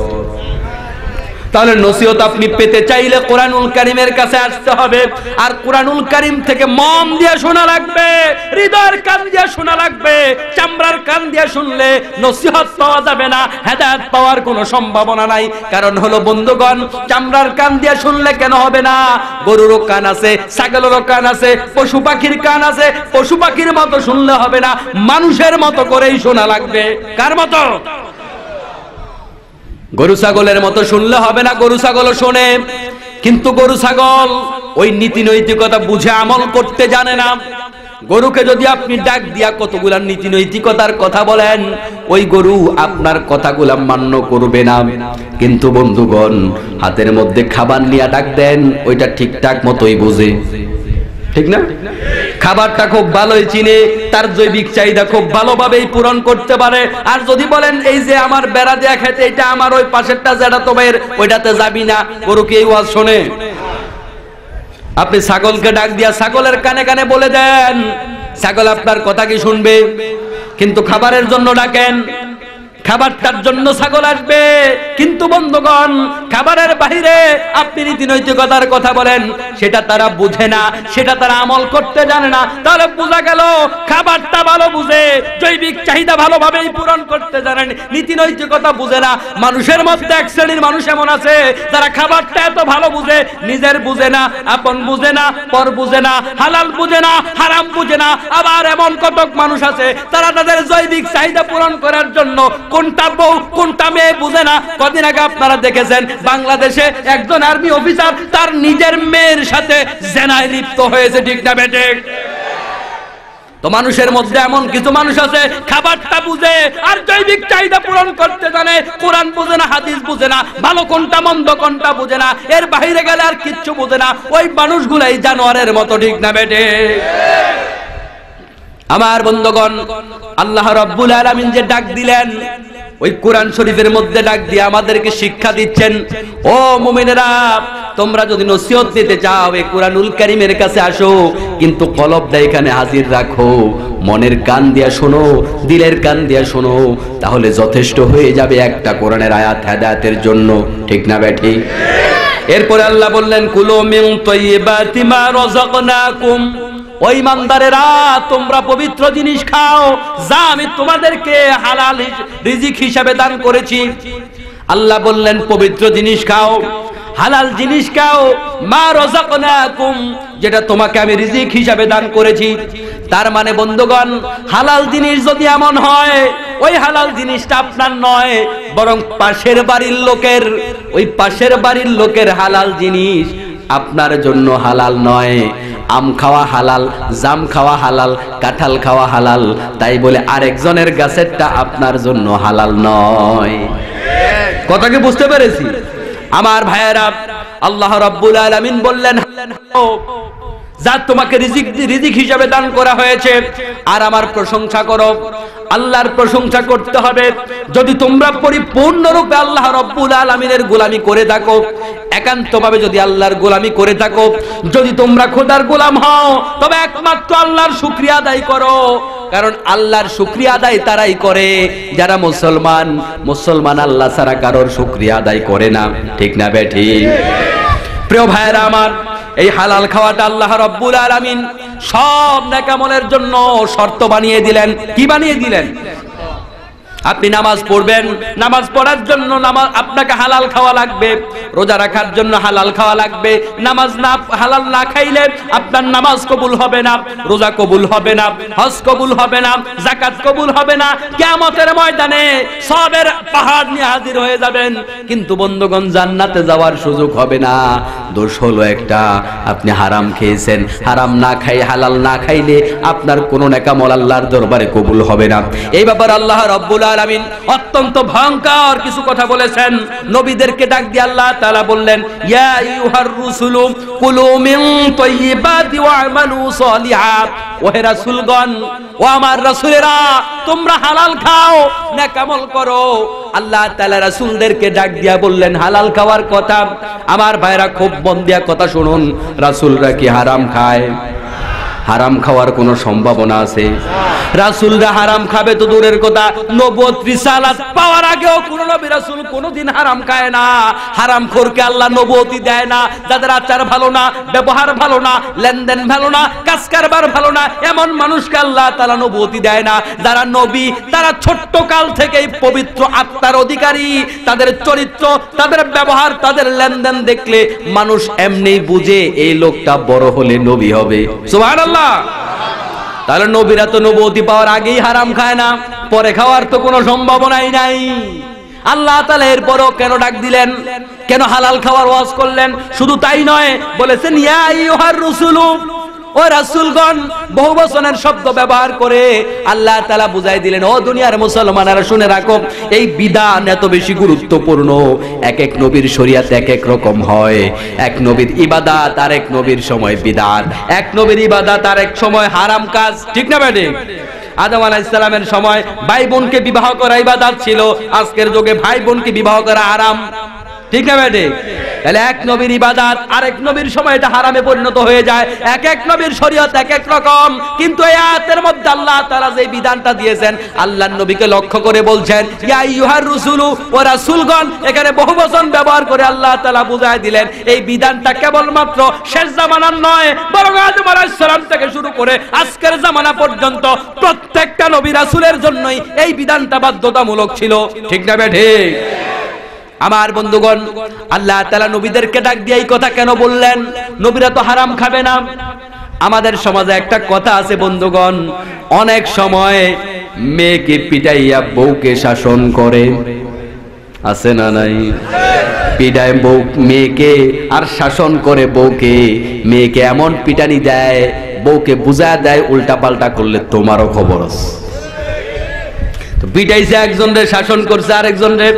তাহলে নসিহত আপনি পেতে চাইলে কোরআনুল কারীমের কাছে আসতে হবে, আর কোরআনুল কারীম থেকে মন দিয়ে শোনা লাগবে, হৃদয়ের কান দিয়ে শোনা লাগবে। চামড়ার কান দিয়ে শুনলে নসিহত পাওয়া যাবে না, হেদায়েত পাওয়ার কোনো সম্ভাবনা নাই। কারণ হলো বন্ধুগণ, চামড়ার কান দিয়ে শুনলে কেন হবে না? গরুরও কান আছে, ছাগলেরও কান আছে, পশু পাখির কান আছে। পশু পাখির মতো শুনলে হবে না, মানুষের মতো করেই শোনা লাগবে। কার মতো? গরু ছাগলের মতো শুনলে হবে না। গরু ছাগলও শোনে, কিন্তু গরু ছাগল ওই নীতি নৈতিকতা বুঝে আমল করতে জানে না। গরুকে যদি আপনি ডাক দিয়া কতগুলা নীতি নৈতিকতার কথা বলেন, ওই গরু আপনার কথাগুলা মান্য করবে না। কিন্তু বন্ধুগণ, হাতের মধ্যে খাবার নিয়ে ডাক দেন, ওইটা ঠিকঠাক মতোই বোঝে, ঠিক না? খাবারটা খুব ভালোই চিনে, তার জৈবিক চাহিদা খুব ভালোভাবেই পূরণ করতে পারে। আর যদি বলেন এই যে আমার বেড়া দেয়া খেতে, এটা আমার ওই পাশেরটা যেটা তোমার, ওইটাতে যাবি না, গরু কি এই ওয়াজ শোনে? আপনি ছাগলকে ডাক দিয়া ছাগলের কানে কানে বলে দেন, ছাগল আপনার কথা কি শুনবে? কিন্তু খাবারের জন্য ডাকেন, খাবারটার জন্য ছাগল আসবে। কিন্তু বন্ধুগণ, খাবারের বাইরে আপনি নীতি নৈতিকতার কথা বলেন, সেটা তারা বুঝে না, সেটা তারা আমল করতে জানে না। তাহলে বোঝা গেল খাবারটা ভালো বুঝে, জৈবিক চাহিদা ভালোভাবেই পূরণ করতে জানেন, নীতি নৈতিকতা বুঝে না। মানুষের মধ্যে এক শ্রেণীর মানুষ এমন আছে যারা খাবারটা এত ভালো বুঝে, নিজের বুঝে না, আপন বুঝে না, পর বুঝে না, হালাল বুঝে না, হারাম বুঝে না। আবার এমন কতক মানুষ আছে তারা তাদের জৈবিক চাহিদা পূরণ করার জন্য কোনটা বউ কোনটা মেয়ে বুঝে না। কদিন আগে আপনারা দেখেছেন বাংলাদেশে একজন আর্মি অফিসার তার নিজের মেয়ের সাথে জেনায় লিপ্ত হয়েছে, ঠিক না বেটে? তো মানুষের মধ্যে এমন কিছু মানুষ আছে খাবারটা বুঝে আর জৈবিক চাহিদা পূরণ করতে জানে, কোরআন বুঝে না, হাদিস বুঝে না, ভালো কোনটা মন্দ কোনটা বুঝে না, এর বাইরে গেলে আর কিচ্ছু বুঝে না। ওই মানুষগুলাই জানোয়ারের মতো, ঠিক না বেটে? আমার বন্ধুগণ, আল্লাহ রাব্বুল আলামিন যে ডাক দিলেন, ওই কোরআন শরীফের মধ্যে ডাক দিয়ে আমাদেরকে শিক্ষা দিচ্ছেন, ও মুমিনেরা, তোমরা যদি নসিহত নিতে চাও এই কোরআনুল কারীমের কাছে আসো, কিন্তু কলবটা এখানে হাজির রাখো, মনের কান দিয়া শোনো, দিলের কান দিয়া শোনো, তাহলে যথেষ্ট হয়ে যাবে একটা কোরআনের আয়াত হেদায়েতের জন্য, ঠিক না বেঠি? এরপরে আল্লাহ বললেন, কুলু মিন তাইয়্যিবাতি মা রাযাকনাকুম, ও ঈমানদারেরা, তোমরা পবিত্র জিনিস খাও যা আমি তোমাদেরকে হালাল রিজিক হিসাবে দান করেছি। আল্লাহ বললেন পবিত্র জিনিস খাও, হালাল জিনিস খাও, মা রাযাকনাকুম, যেটা তোমাকে আমি রিজিক হিসাবে দান করেছি। তার মানে বন্ধুগণ, হালাল জিনিস যদি এমন হয়, ওই হালাল জিনিসটা আপনার নয়, বরং পাশের বাড়ির লোকের, ওই পাশের বাড়ির লোকের হালাল জিনিস আপনার জন্য হালাল নয়। আম খাওয়া হালাল, জাম খাওয়া হালাল, কাঁঠাল খাওয়া হালাল, তাই বলে আরেকজনের গাছেরটা আপনার জন্য হালাল নয়। কথা কি বুঝতে পেরেছি? আমার ভাইয়েরা, আল্লাহ রাব্বুল আলামিন বললেন, যা তোমাকে রিজিক হিসাবে দান করা হয়েছে, আর আমার প্রশংসা করো। আল্লাহর প্রশংসা করতে হবে। যদি তোমরা পরিপূর্ণরূপে আল্লাহ রাব্বুল আলামিনের গোলামি করে থাকো, একান্তভাবে যদি আল্লাহর গোলামি করে থাকো, যদি তোমরা খোদার গোলাম হও, তবে একমাত্র আল্লাহর শুকরিয়া আদায় করো। কারণ আল্লাহর শুকরিয়া আদায় তারাই করে যারা মুসলমান। মুসলমান আল্লাহ ছাড়া কারোর শুকরিয়া আদায় করে না, ঠিক না বেঠি? প্রিয় ভাইয়েরা আমার, এই হালাল খাওয়াটা আল্লাহ রাব্বুল আলামিন সব নেক আমলের জন্য শর্ত বানিয়ে দিলেন। কি বানিয়ে দিলেন? আপনি নামাজ পড়বেন, নামাজ পড়ার জন্য আপনাকে হালাল খাওয়া লাগবে, রোজা রাখার জন্য হালাল খাওয়া লাগবে। নামাজ না হালাল না খাইলে আপনার নামাজ কবুল হবে না, রোজা কবুল হবে না, হজ কবুল হবে না, যাকাত কবুল হবে না। কিয়ামতের ময়দানে সবের পাহাড় নিয়ে হাজির হয়ে যাবেন, কিন্তু বন্ধুগণ জান্নাতে যাওয়ার সুযোগ হবে না। দোষ হলো একটা, আপনি হারাম খেয়েছেন। হারাম না খাই, হালাল না খাইলে আপনার কোনো নেক আমল আল্লাহর দরবারে কবুল হবে না। এই ব্যাপারে আল্লাহ রাব্বুল আলামিন অত্যন্ত ভয়ঙ্কর কিছু কথা বলেছেন। নবীদেরকে ডাক দিয়ে আল্লাহ তাআলা বললেন, ইয়া আইয়ুহার রুসুলু কুলু মিন তাইয়্যিবাতি ওয়া'মালু সালিহাত। ওহে রাসূলগণ, ও আমার রাসূলেরা, তোমরা হালাল খাও, নেক আমল করো। আল্লাহ তাআলা রাসূলদেরকে ডাক দিয়া বললেন হালাল খাওয়ার কথা। আমার ভাইরা খুব মন দিয়া কথা শুনুন, রাসূলরা কি হারাম খায়? হারাম খাওয়ার কোনো সম্ভাবনা আছে? রাসূলরা হারাম খাবে তো দূরের কথা, নবুয়ত রিসালাত পাওয়ার আগেও কোন নবী রাসূল কোনদিন হারাম খায় না। হারামখোরকে আল্লাহ নবুয়তি দেয় না। যাদের আচার ভালো না, ব্যবহার ভালো না, লেনদেন ভালো না, কাজ কারবার ভালো না, এমন মানুষকে আল্লাহ তাআলা নবুয়তি দেয় না। যারা নবী তারা ছোট্ট কাল থেকেই পবিত্র আত্মার অধিকারী। তাদের চরিত্র, তাদের ব্যবহার, তাদের লেনদেন দেখলে মানুষ এমনিই বুঝে এই লোকটা বড় হলে নবী হবে। সুবহানাল্লাহ। তাহলে নবীরা তো নবুয়তি পাওয়ার আগেই হারাম খায় না, পরে খাওয়ার তো কোনো সম্ভাবনাই নাই। আল্লাহ তাআলা এরপরও কেন ডাক দিলেন, কেন হালাল খাওয়ার ওয়াজ করলেন? শুধু তাই নয়, বলেছেন ইয়া আইয়ুহার রাসূলু, ও রাসূলগণ। বহু বচনের শব্দ ব্যবহার করে আল্লাহ তাআলা বুঝাই দিলেন, ও দুনিয়ার মুসলমানেরা শুনে রাখো, এই বিধান এত বেশি গুরুত্বপূর্ণ। এক এক নবীর শরীয়ত এক এক রকম হয়। এক নবীর ইবাদত আর এক নবীর সময় বিধান, এক নবীর ইবাদত আর এক সময় হারাম কাজ। ঠিক না বেঠিক? আদম আলাইহিস সালামের সময় ভাই বোনকে বিবাহ করা ইবাদত ছিল, আজকের যুগে ভাই বোনকে বিবাহ করা হারাম। ঠিক না বেঠিক? তাহলে এক নবীর ইবাদত আরেক নবীর সময় এটা হারামে পরিণত হয়ে যায়। এক এক নবীর শরীয়ত এক এক রকম। কিন্তু এই আয়াতের মধ্যে আল্লাহ তাআলা যে বিধানটা দিয়েছেন, আল্লাহর নবীকে লক্ষ্য করে বলছেন ইয়া আইয়ুহার রাসূলু, ও রাসূলগণ। এখানে বহুবচন ব্যবহার করে আল্লাহ তাআলা বুঝায় দিলেন এই বিধানটা কেবলমাত্র শেষ জামানার নয়, বরং আদম আলাইহিস সালাম থেকে শুরু করে আজকের জামানা পর্যন্ত প্রত্যেকটা নবী রাসূলের জন্যই এই বিধানটা বাধ্যতামূলক ছিল। ঠিক না বেঠিক? আমার বন্ধুগণ, আল্লাহ তাআলা নবীদেরকে ডাক দিয়ে এই কথা কেন বললেন? নবীরা তো হারাম খাবে না। আমাদের সমাজে একটা কথা আছে বন্ধুগণ, অনেক সময় মেয়েকে পিটাইয়া বউকে শাসন করে। আছে না নাই? পিটায় বউ মেয়েকে আর শাসন করে বউকে। মেয়েকে এমন পিটানি দেয়, বউকে বুঝায় দেয় উল্টা পাল্টা করলে তোমারও খবর আছে। পিটাইছে একজন রে, শাসন করছে আরেকজন রে।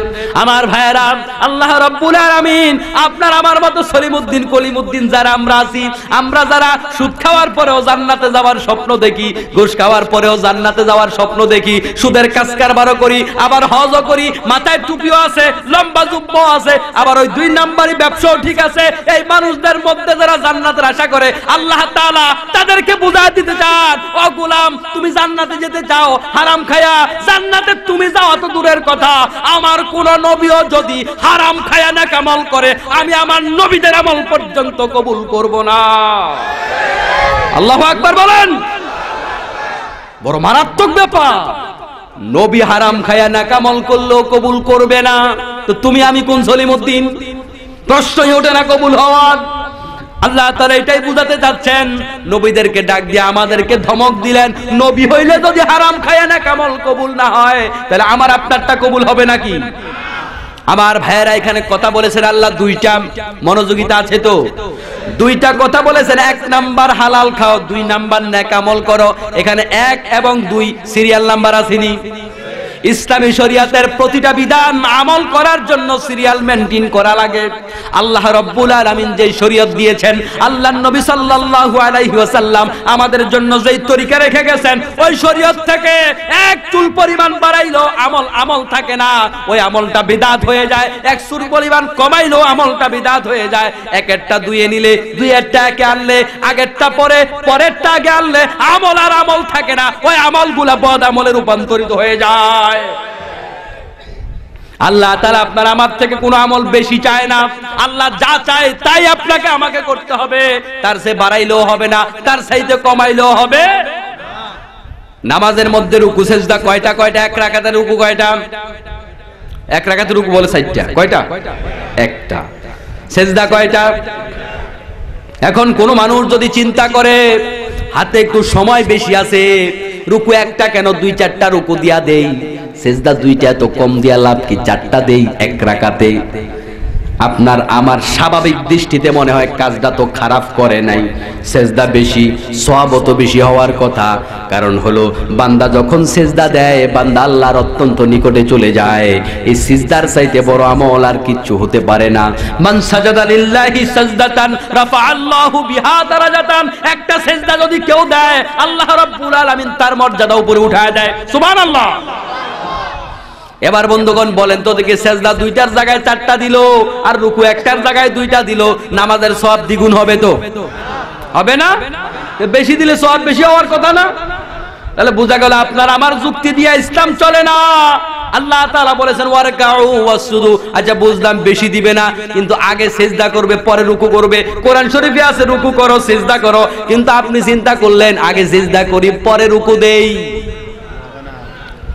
আমার ভাইয়েরা, আল্লাহ রাব্বুল আলামিন আপনার আমার মতো সলিমউদ্দিন কলিমউদ্দিন যারা আমরা আছি, আমরা যারা সুদ খাওয়ার পরেও জান্নাতে যাওয়ার স্বপ্ন দেখি, ঘুষ খাওয়ার পরেও জান্নাতে যাওয়ার স্বপ্ন দেখি, সুদের কাজ কারবারও করি, আবার হজও করি, মাথায় টুপিও আছে, লম্বা জুব্বাও আছে, আবার ওই দুই নাম্বারি ব্যবসাও ঠিক আছে, এই মানুষদের মধ্যে যারা জান্নাতের আশা করে, আল্লাহ তাআলা তাদেরকে বুঝায় দিতে চান, ও গোলাম, তুমি জান্নাতে যেতে চাও, হারাম খায়া জান্নাতে তুমি যাও তো দূরের কথা, আমার কোন নবীও যদি হারাম খায়া না আমল করে, আমি আমার নবীদের আমল পর্যন্ত কবুল করব না। আল্লাহু আকবার বলেন। বড় মারাত্মক ব্যাপার। নবী হারাম খায়া না আমল করলেও কবুল করবে না, তো তুমি আমি কোন সলিমউদ্দিন? প্রশ্নই ওঠে না কবুল হওয়ার। আল্লাহ তাআলা এটাই বুঝাতে যাচ্ছেন, নবীদেরকে ডাক দিয়ে আমাদেরকে ধমক দিলেন, নবী হইলে যদি হারাম খায় না আমল কবুল না হয়, তাহলে আমার আপনারটা কবুল হবে নাকি? আমার ভাইয়েরা, এখানে কথা বলেছেন আল্লাহ দুইটা, মনোযোগিতা আছে তো? দুইটা কথা বলেছেন, এক নাম্বার হালাল খাও, দুই নাম্বার নেক আমল করো। এখানে 1 এবং 2 সিরিয়াল নাম্বার আসেনি। ইসলামী শরীয়তের প্রতিটা বিধান আমল করার জন্য সিরিয়াল মেইনটেইন করা লাগে। আল্লাহ রাব্বুল আলামিন যেই শরীয়ত দিয়েছেন, আল্লাহর নবী সাল্লাল্লাহু আলাইহি ওয়াসাল্লাম আমাদের জন্য যেই তরিকা রেখে গেছেন, ওই শরীয়ত থেকে এক চুল পরিমাণ বাড়াইলো আমল থাকে না, ওই আমলটা বিদআত হয়ে যায়। এক চুল পরিমাণ কমাইলো আমলটা বিদআত হয়ে যায়। একেরটা দুইয়ে নিলে, দুইয়েরটা একে আনলে, আগেরটা পরে, পরেরটা আগে আনলে আমল আর আমল থাকে না, ওই আমলগুলা বদ আমলে রূপান্তরিত হয়ে যায়। আল্লাহ তাআলা আপনার আমার থেকে কোনো আমল বেশি চায় না। আল্লাহ যা চায় তাই আপনাকে আমাকে করতে হবে। তার চেয়ে বাড়াইলেও হবে না, তার চাইতে কমাইলেও হবে না। নামাজের মধ্যে রুকু সেজদা কয়টা? এক রাকাতের রুকু কয়টা? এক রাকাতের রুকু বলে 4টা। কয়টা? একটা। সেজদা কয়টা? এখন কোন মানুষ যদি চিন্তা করে হাতে একটু সময় বেশি আছে, রুকু একটা কেন 2-4টা রুকু দিয়া দেই, সেজদা 2টা তো কম দিয়া লাভ কি, 4টা দেই এক রাকাতে। আপনার আমার স্বাভাবিক দৃষ্টিতে মনে হয় কাজটা তো খারাপ করে নাই, সেজদা বেশি, সওয়াবও তো বেশি হওয়ার কথা। কারণ হলো বান্দা যখন সেজদা দেয় বান্দা আল্লাহর অত্যন্ত নিকটে চলে যায়। এই সিজদার চাইতে বড় আমল আর কিচ্ছু হতে পারে না। মান সাজাদা লিল্লাহি সাজদাতান রাফা আল্লাহু বিহা দারাজাতান, একটা সেজদা যদি কেউ দেয় আল্লাহ রাব্বুল আলামিন তার মর্যাদা উপরে উঠায় দেয়। সুবহানাল্লাহ। এবার বন্ধুগণ বলেন তো দেখি, সেজদা দুইটার জায়গায় চারটা দিল আর রুকু একটার জায়গায় দুইটা দিল, নামাজের সওয়াব দ্বিগুণ হবে তো? হবে না? বেশি দিলে সওয়াব বেশি হওয়ার কথা না? তাহলে বোঝা গেল আপনার আমার যুক্তি দিয়ে ইসলাম চলে না। আল্লাহ তাআলা বলেছেন ওয়ারকাউ ওয়াসজুদু। আচ্ছা বুঝলাম বেশি দিবে না, কিন্তু আগে সিজদা করবে পরে রুকু করবে। কোরআন শরীফে আছে রুকু করো সিজদা করো, কিন্তু আপনি চিন্তা করলেন আগে সিজদা করি পরে রুকু দেই।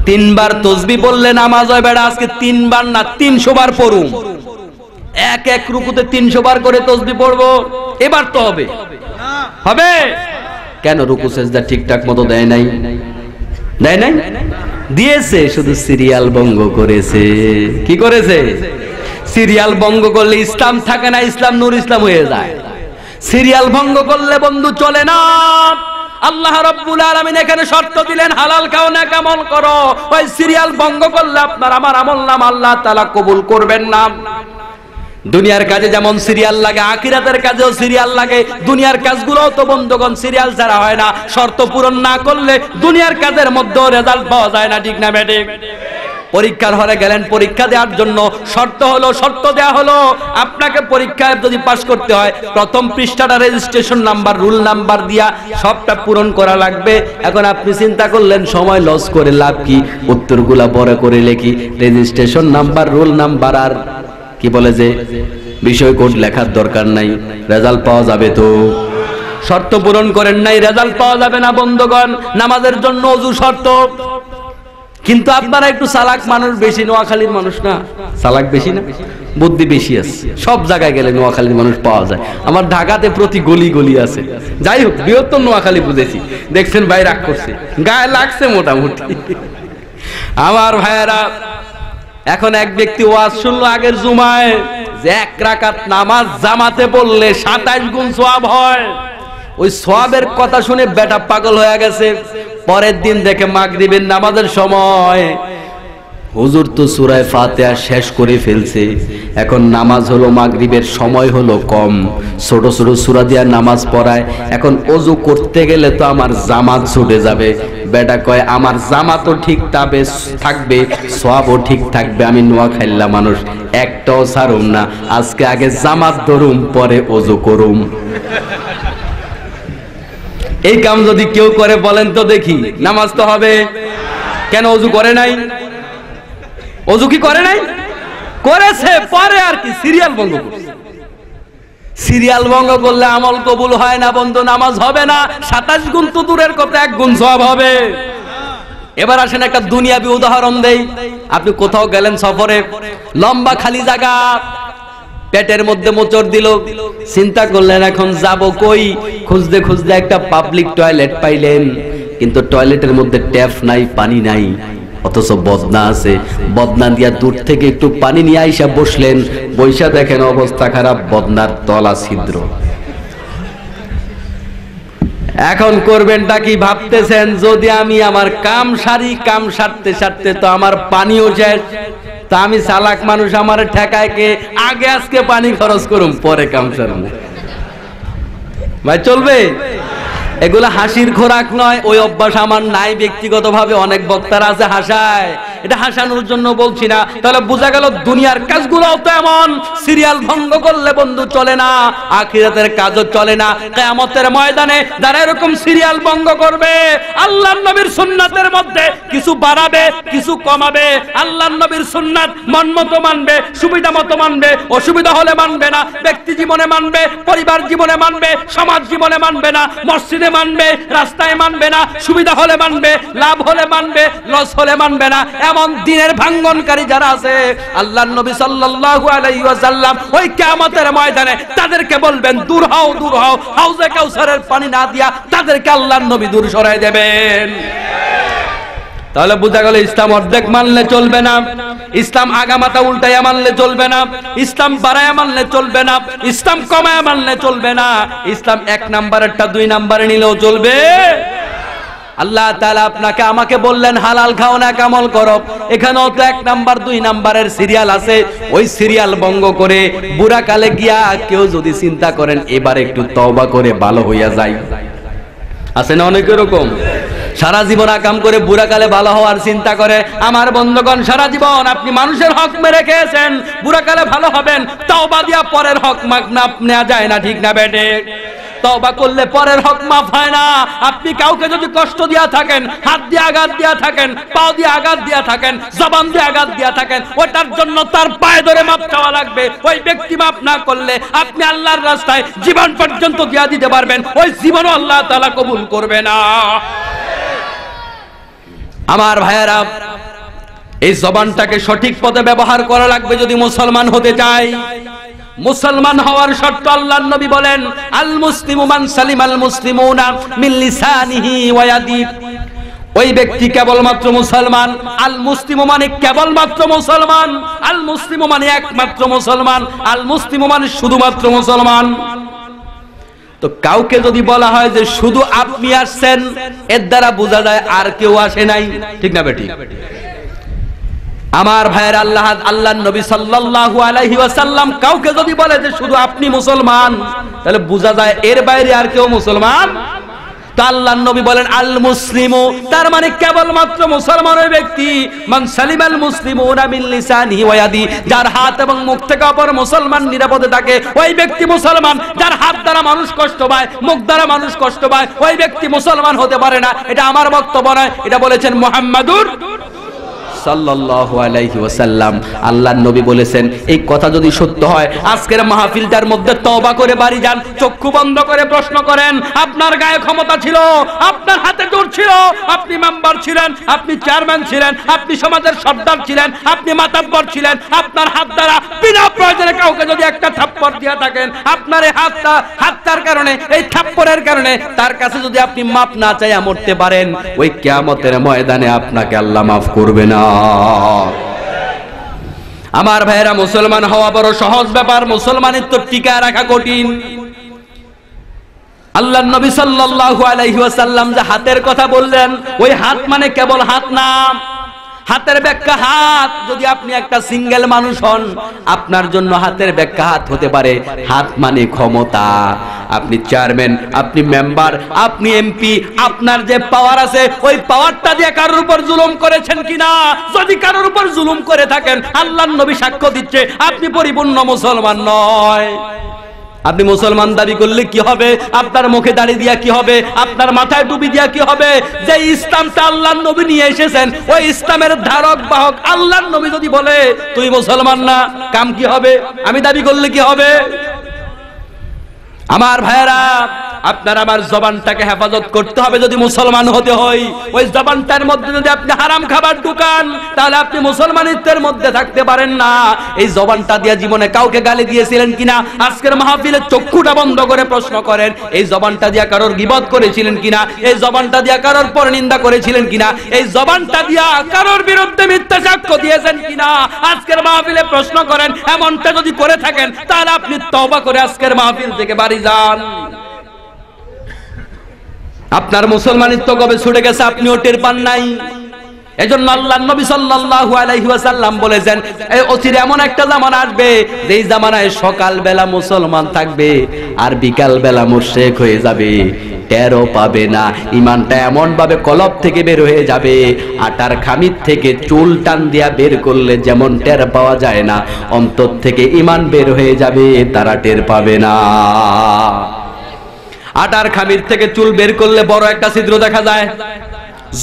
তিনবার তসবিহ বললে নামাজ হয় বেড়া, আজকে তিনবার না 300 বার পড়ুন। এক এক রুকুতে 300 বার করে তসবিহ পড়বো, এবার তো হবে হবে কেন? রুকু সেজদা ঠিকঠাক মতো দেয় নাই, দেয় নাই? দিয়েছে, শুধু সিরিয়াল ভঙ্গ করেছে। কি করেছে? সিরিয়াল ভঙ্গ করলে ইসলাম থাকে না, ইসলাম নূর ইসলাম হয়ে যায়। সিরিয়াল ভঙ্গ করলে বন্ধু চলে না। আল্লাহ রাব্বুল আলামিন এখানে শর্ত দিলেন হালাল খাও না আমল করো। ওই সিরিয়াল ভঙ্গ করলে আপনার আমার আমল নাম আল্লাহ তাআলা কবুল করবেন না। দুনিয়ার কাজে যেমন সিরিয়াল লাগে, আখিরাতের কাজেও সিরিয়াল লাগে। দুনিয়ার কাজগুলোও তো বন্ধুগণ সিরিয়াল ছাড়া হয় না। শর্ত পূরণ না করলে দুনিয়ার কাজের মধ্যেও রেজাল্ট পাওয়া যায় না, ঠিক না বেটে? পরীক্ষার হলে গেলেন পরীক্ষা দেওয়ার জন্য, শর্ত হলো, শর্ত দেয়া হলো আপনাকে পরীক্ষায় যদি পাস করতে হয় প্রথম পৃষ্ঠাটা রেজিস্ট্রেশন নাম্বার রুল নাম্বার দিয়া সবটা পূরণ করা লাগবে। এখন আপনি চিন্তা করলেন সময় লস করে লাভ কি, উত্তরগুলা বড় করে লিখি, রেজিস্ট্রেশন নাম্বার রুল নাম্বার আর কি বলে যে বিষয় কোড লেখার দরকার নাই, রেজাল্ট পাওয়া যাবে তো? শর্ত পূরণ করেন নাই, রেজাল্ট পাওয়া যাবে না। বন্ধুগণ নামাজের জন্য ওযু শর্ত, কিন্তু আপনারা একটু চালাক মানুষ বেশি, নোয়াখালীর মানুষ না চালাক বেশি না, বুদ্ধি বেশি আছে। সব জায়গায় গেলে নোয়াখালীর মানুষ পাওয়া যায়। আমার ঢাকাতে প্রতি গলি গলি আছে। যাই হোক, বৃহত্তর নোয়াখালী বুঝেছি। দেখছেন ভাই রাগ করছে, গায়ে লাগছে মোটামুটি। আমার ভাইয়েরা, এখন এক ব্যক্তি ওয়াজ শুনলো আগের জুমায় যে 1 রাকাত নামাজ জামাতে পড়লে 27 গুণ সওয়াব হয়। ওই সওয়াবের কথা শুনে বেটা পাগল হয়ে গেছে। পরের দিন দেখে মাগরিবের নামাজের সময় হুজুর তো সূরা ফাতিহা শেষ করে ফেলছে। এখন নামাজ হলো মাগরিবের সময় হলো কম, ছোট ছোট সূরা দিয়া নামাজ পড়ায়। এখন ওযু করতে গেলে তো আমার জামাত ছুটে যাবে। বেটা কয় আমার জামাতও ঠিক থাকবে, সওয়াবও ঠিক থাকবে। আমি নোয়াখাইল্লা মানুষ, একটাও ছাড়ুম না। আজকে আগে জামাত ধরুম পরে ওযু করুম। এই কাম যদি কেউ করে বলেন তো দেখি, নামাজ তো হবে। কেন ওযু করে নাই? ওযু কি করে নাই? করেছে, পরে আর কি সিরিয়াল ভঙ্গ করছে। সিরিয়াল ভঙ্গ করলে আমল কবুল হয় না বন্ধু, নামাজ হবে না। 27 গুণ তো দূরের কথা, 1 গুণ সওয়াব হবে। এবার আসেন একটা দুনিয়াবি উদাহরণ দেই। আপনি কোথাও গেলেন সফরে, লম্বা খালি জায়গা, পেটের মধ্যে মোচড় দিল, চিন্তা করলেন এখন যাব কই? খুঁজতে খুঁজতে একটা পাবলিক টয়লেট পাইলেন, কিন্তু টয়লেটের মধ্যে ট্যাপ নাই, পানি নাই, অথচ বদনা আছে। বদনা দিয়া দূর থেকে একটু পানি নিয়ে আইসা বসলেন, বৈশা দেখেন অবস্থা খারাপ, বদনার তলা ছিদ্র। এখন করবেনটা কি ভাবতেছেন? যদি আমি আমার কাম সারি, কাম সারতে সারতে তো আমার পানিও শেষ, তা আমি চালাক মানুষ, আমার ঠেকায় কে? আগে আজকে পানি খরচ করুম, পরে কাম সারবো। ভাই চলবে? এগুলা হাসির খোরাক নয়। ওই অভ্যাস আমার নাই ব্যক্তিগতভাবে, অনেক বক্তারা আছে হাসায়, এটা হাসানোর জন্য বলছি না। তাহলে বোঝা গেল দুনিয়ার কাজগুলোও তো এমন, সিরিয়াল ভঙ্গ করলে বন্ধু চলে না, আখিরাতের কাজও চলে না। কিয়ামতের ময়দানে যারা এরকম সিরিয়াল ভঙ্গ করবে, আল্লাহর নবীর সুন্নাতের মধ্যে কিছু বাড়াবে, কিছু কমাবে, আল্লাহর নবীর সুন্নাত মন মতো মানবে, সুবিধা মতো মানবে, অসুবিধা হলে মানবে না, ব্যক্তি জীবনে মানবে, পরিবার জীবনে মানবে, সমাজ জীবনে মানবে না, মসজিদে মানবে, রাস্তায় মানবে না, সুবিধা হলে মানবে, লাভ হলে মানবে, লস হলে মানবে না। এমন দিনের ভাঙ্গনকারী যারা আছে, আল্লাহর নবী সাল্লাল্লাহু আলাইহি ওয়াসাল্লাম ওই কিয়ামতের ময়দানে তাদেরকে বলবেন দূর হও, দূর হও। হাউজে কাউসারের পানি না দিয়া তাদেরকে আল্লাহর নবী দূর সরাই দেবেন। তাহলে বোঝা গেল ইসলাম অর্ধেক মানলে চলবে না, ইসলাম আগামাতা উল্টাইয়া মানলে চলবে না, ইসলাম বাড়াইয়া মানলে চলবে না, ইসলাম কমায়া মানলে চলবে না, ইসলাম 1 নাম্বারেরটা 2 নাম্বারে নিলেও চলবে। আল্লাহ তাআলা আপনাকে আমাকে বললেন হালাল খাও না কামল করো, এখানেও তো 1 নাম্বার 2 নাম্বারের সিরিয়াল আছে। ওই সিরিয়াল ভঙ্গ করে বুড়া কালে গিয়া কেউ যদি চিন্তা করেন এবার একটু তওবা করে ভালো হইয়া যায়, আছে না অনেক এরকম? সারা জীবন আকাম করে বুড়া কালে ভালো হওয়ার চিন্তা করে। আমার বন্ধুগণ, সারা জীবন আপনি মানুষের হক মেরে খেয়েছেন, বুড়া কালে ভালো হবেন, তওবা দিয়া পরের হক মাফ নেওয়া যায় না, ঠিক না বেটে? তওবা করলে পরের হক মাফ হয় না। আপনি কাউকে যদি কষ্ট দিয়া থাকেন, হাত দিয়ে আঘাত দিয়া থাকেন, পা দিয়ে আঘাত দিয়া থাকেন, জবান দিয়ে আঘাত দিয়া থাকেন, ওটার জন্য তার পায়ে ধরে মাপ চাওয়া লাগবে। ওই ব্যক্তি মাপ না করলে আপনি আল্লাহর রাস্তায় জীবন পর্যন্ত দিয়া দিতে পারবেন, ওই জীবনও আল্লাহ তাআলা কবুল করবে না। আমার ভাইয়েরা, এই জবানটাকে সঠিক পথে ব্যবহার করা লাগবে যদি মুসলমান হতে চাই। মুসলমান হওয়ার শর্ত আল্লাহর নবী বলেন, আল মুসলিমু মান সালিমাল মুসলিমুনা মিন লিসানিহি ওয়া ইয়াদিহি। ওই ব্যক্তি কেবলমাত্র মুসলমান। আল মুসলিমু মানে কেবলমাত্র মুসলমান, আল মুসলিমু মানে একমাত্র মুসলমান, আল মুসলিমু মানে শুধুমাত্র মুসলমান। তো কাউকে যদি বলা হয় যে শুধু আপনি আসছেন, এর দ্বারা বোঝা যায় আর কেউ আসে নাই, ঠিক না বেটি? আমার ভাইয়ের আল্লাহর নবী সাল্লাল্লাহু আলাইহি ওয়াসাল্লাম কাউকে যদি বলে যে শুধু আপনি মুসলমান, তাহলে বোঝা যায় এর বাইরে আর কেউ মুসলমান। তা আল্লাহর নবী বলেন আল মুসলিমু, তার মানে কেবলমাত্র মুসলমান ওই ব্যক্তি মান সালিমাল মুসলিমুনা মিন লিসানিহি ওয়া ইয়াদিহি, যার হাত এবং মুখ থেকে অপর মুসলমান নিরাপদে থাকে ওই ব্যক্তি মুসলমান। যার হাত দ্বারা মানুষ কষ্ট পায়, মুখ দ্বারা মানুষ কষ্ট পায়, ওই ব্যক্তি মুসলমান হতে পারে না। এটা আমার বক্তব্য নয়, এটা বলেছেন মুহাম্মাদুর সাল্লাল্লাহু আলাইহি ওয়াসাল্লাম। আল্লাহর নবী বলেছেন, এই কথা যদি সত্য হয় আজকের মাহফিলটার মধ্যে তওবা করে বাড়ি যান, চক্ষু বন্ধ করে প্রশ্ন করেন, আপনার গায়ে ক্ষমতা ছিল, আপনার হাতে জোর ছিল, আপনি মেম্বার ছিলেন, আপনি চেয়ারম্যান ছিলেন, আপনি সমাজের সর্দার ছিলেন, আপনি মাতাব্বর ছিলেন, আপনার হাত দ্বারা বিনা প্রয়োজনে কাউকে যদি একটা থাপ্পড় দিয়া থাকেন, আপনার এই হাতটার কারণে, এই থাপ্পড়ের কারণে তার কাছে যদি আপনি মাপ না চাইয়া মরতে পারেন, ওই কিয়ামতের ময়দানে আপনাকে আল্লাহ মাফ করবে না। আমার ভাইয়েরা, মুসলমান হওয়া বড় সহজ ব্যাপার, মুসলমানিত্ব টিকা রাখা কঠিন। আল্লাহর নবী সাল্লাল্লাহু আলাইহি ওয়াসাল্লাম যে হাতের কথা বললেন, ওই হাত মানে কেবল হাত না, হাতের ব্যাখ্যা হাত। যদি আপনি একটা সিঙ্গেল মানুষ হন, আপনার জন্য হাতের ব্যাখ্যা হাত হতে পারে হাত মানে ক্ষমতা। আপনি চেয়ারম্যান, আপনি মেম্বার, আপনি এমপি, আপনার যে পাওয়ার আছে ওই পাওয়ারটা দিয়ে কারোর উপর জুলুম করেছেন কিনা? যদি কারোর উপর জুলুম করে থাকেন, আল্লাহর নবী সাক্ষ্য দিচ্ছে আপনি পরিপূর্ণ মুসলমান নয়। আপনি মুসলমান দাবি করলে কি হবে? আপনার মুখে দাড়ি দিয়া কি হবে? আপনার মাথায় টুপি দিয়া কি হবে? যে ইসলামটা আল্লাহর নবী নিয়ে এসেছেন, ওই ইসলামের ধারক বাহক আল্লাহর নবী যদি বলে তুই মুসলমান না, কাম কি হবে? আমি দাবি করলে কি হবে? আমার ভাইয়েরা, আপনার আমার জবানটাকে হেফাজত করতে হবে যদি মুসলমান হতে হয়। ওই জবানটার মধ্যে যদি আপনি হারাম খাবার ঢুকান, তাহলে আপনি মুসলমানিত্বের মধ্যে থাকতে পারেন না। এই জবানটা দিয়ে জীবনে কাউকে গালি দিয়েছিলেন কিনা? আজকের মাহফিলে চক্ষুটা বন্ধ করে প্রশ্ন করেন, এই জবানটা দিয়ে কারোর গীবত করেছিলেন কিনা? এই জবানটা দিয়ে কারোর পরনিন্দা করেছিলেন কিনা? এই জবানটা দিয়ে কারোর বিরুদ্ধে মিথ্যা সাক্ষ্য দিয়েছেন কিনা? আজকের মাহফিলে প্রশ্ন করেন। এমনটা যদি করে থাকেন, তাহলে আপনি তওবা করে আজকের মাহফিল থেকে বাড়ি যান। আপনার মুসলমানিত্ব কবে ছুটে গেছে আপনিও টের পান নাই। এজন্য আল্লাহর নবী সাল্লাল্লাহু আলাইহি ওয়াসাল্লাম বলেছেন, এই অচিরে এমন একটা জামানা আসবে যেই জামানায় সকাল বেলা মুসলমান থাকবে আর বিকাল বেলা মুশরিক হয়ে যাবে, টেরও পাবে না। ঈমানটা এমন ভাবে কলব থেকে বের হয়ে যাবে, আটার খামির থেকে চুল টান দিয়া বের করলে যেমন টের পাওয়া যায় না, অন্তর থেকে ঈমান বের হয়ে যাবে, তারা টের পাবে না। আটার খামির থেকে চুল বের করলে বড় একটা ছিদ্র দেখা যায়,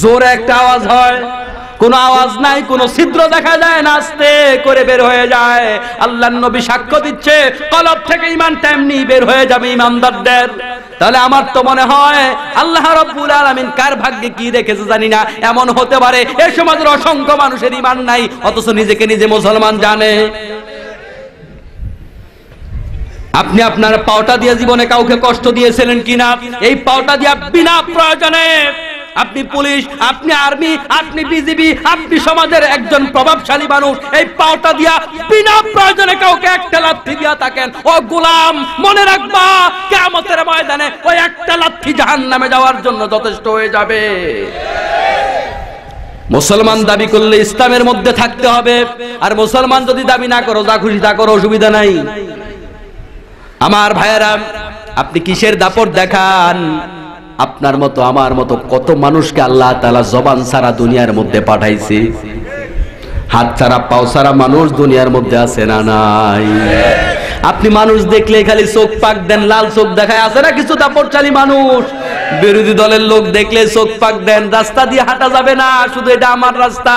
জোরে একটা আওয়াজ হয়, কোনো আওয়াজ নাই, কোনো ছিদ্র দেখা যায় না, আস্তে করে বের হয়ে যায়। আল্লাহর নবী সাক্ষ্য দিচ্ছে কলব থেকে ঈমানটা এমনি বের হয়ে যাবে ঈমানদারদের। তাহলে আমার তো মনে হয় আল্লাহ রাব্বুল আলামিন কার ভাগ্যে কি রেখেছে জানি না, এমন হতে পারে এই সমাজের অসংখ্য মানুষের ঈমান নাই, অথচ নিজেকে নিজে মুসলমান জানে। আপনি আপনার পাওটা দিয়ে জীবনে কাউকে কষ্ট দিয়েছিলেন কিনা? এই পাওটা দিয়ে বিনা প্রয়োজনে আপনি পুলিশ, আপনি আর্মি, আপনি বিজিবি, আপনি সমাজের একজন প্রভাবশালী মানুষ, এই পাওটা দিয়া বিনা প্রয়োজনে কাউকে একটা লাথি দিয়া থাকেন, ও গোলাম মনে রাখবা কিয়ামতের ময়দানে ওই একটা লাথি জাহান্নামে যাওয়ার জন্য যথেষ্ট হয়ে যাবে। মুসলমান দাবি করলে ইসলামের মধ্যে থাকতে হবে, আর মুসলমান যদি দাবি না করো যা খুশি তা করো, অসুবিধা নাই। আমার ভাইয়েরা, আপনি কিসের দাপট দেখান? আপনার মতো আমার মতো কত মানুষকে আল্লাহ তাআলা জবান ছাড়া দুনিয়ার মধ্যে পাঠাইছে। হাত ছাড়া পাও ছাড়া মানুষ দুনিয়ার মধ্যে আছে না নাই? আপনি মানুষ দেখলে খালি চোখ পাক দেন, লাল চোখ দেখায়, আছে না কিছু দাপটশালী মানুষ? বিরোধী দলের লোক দেখলে চোখ পাক দেন, রাস্তা দিয়ে হাঁটা যাবে না, শুধু এটা আমার রাস্তা।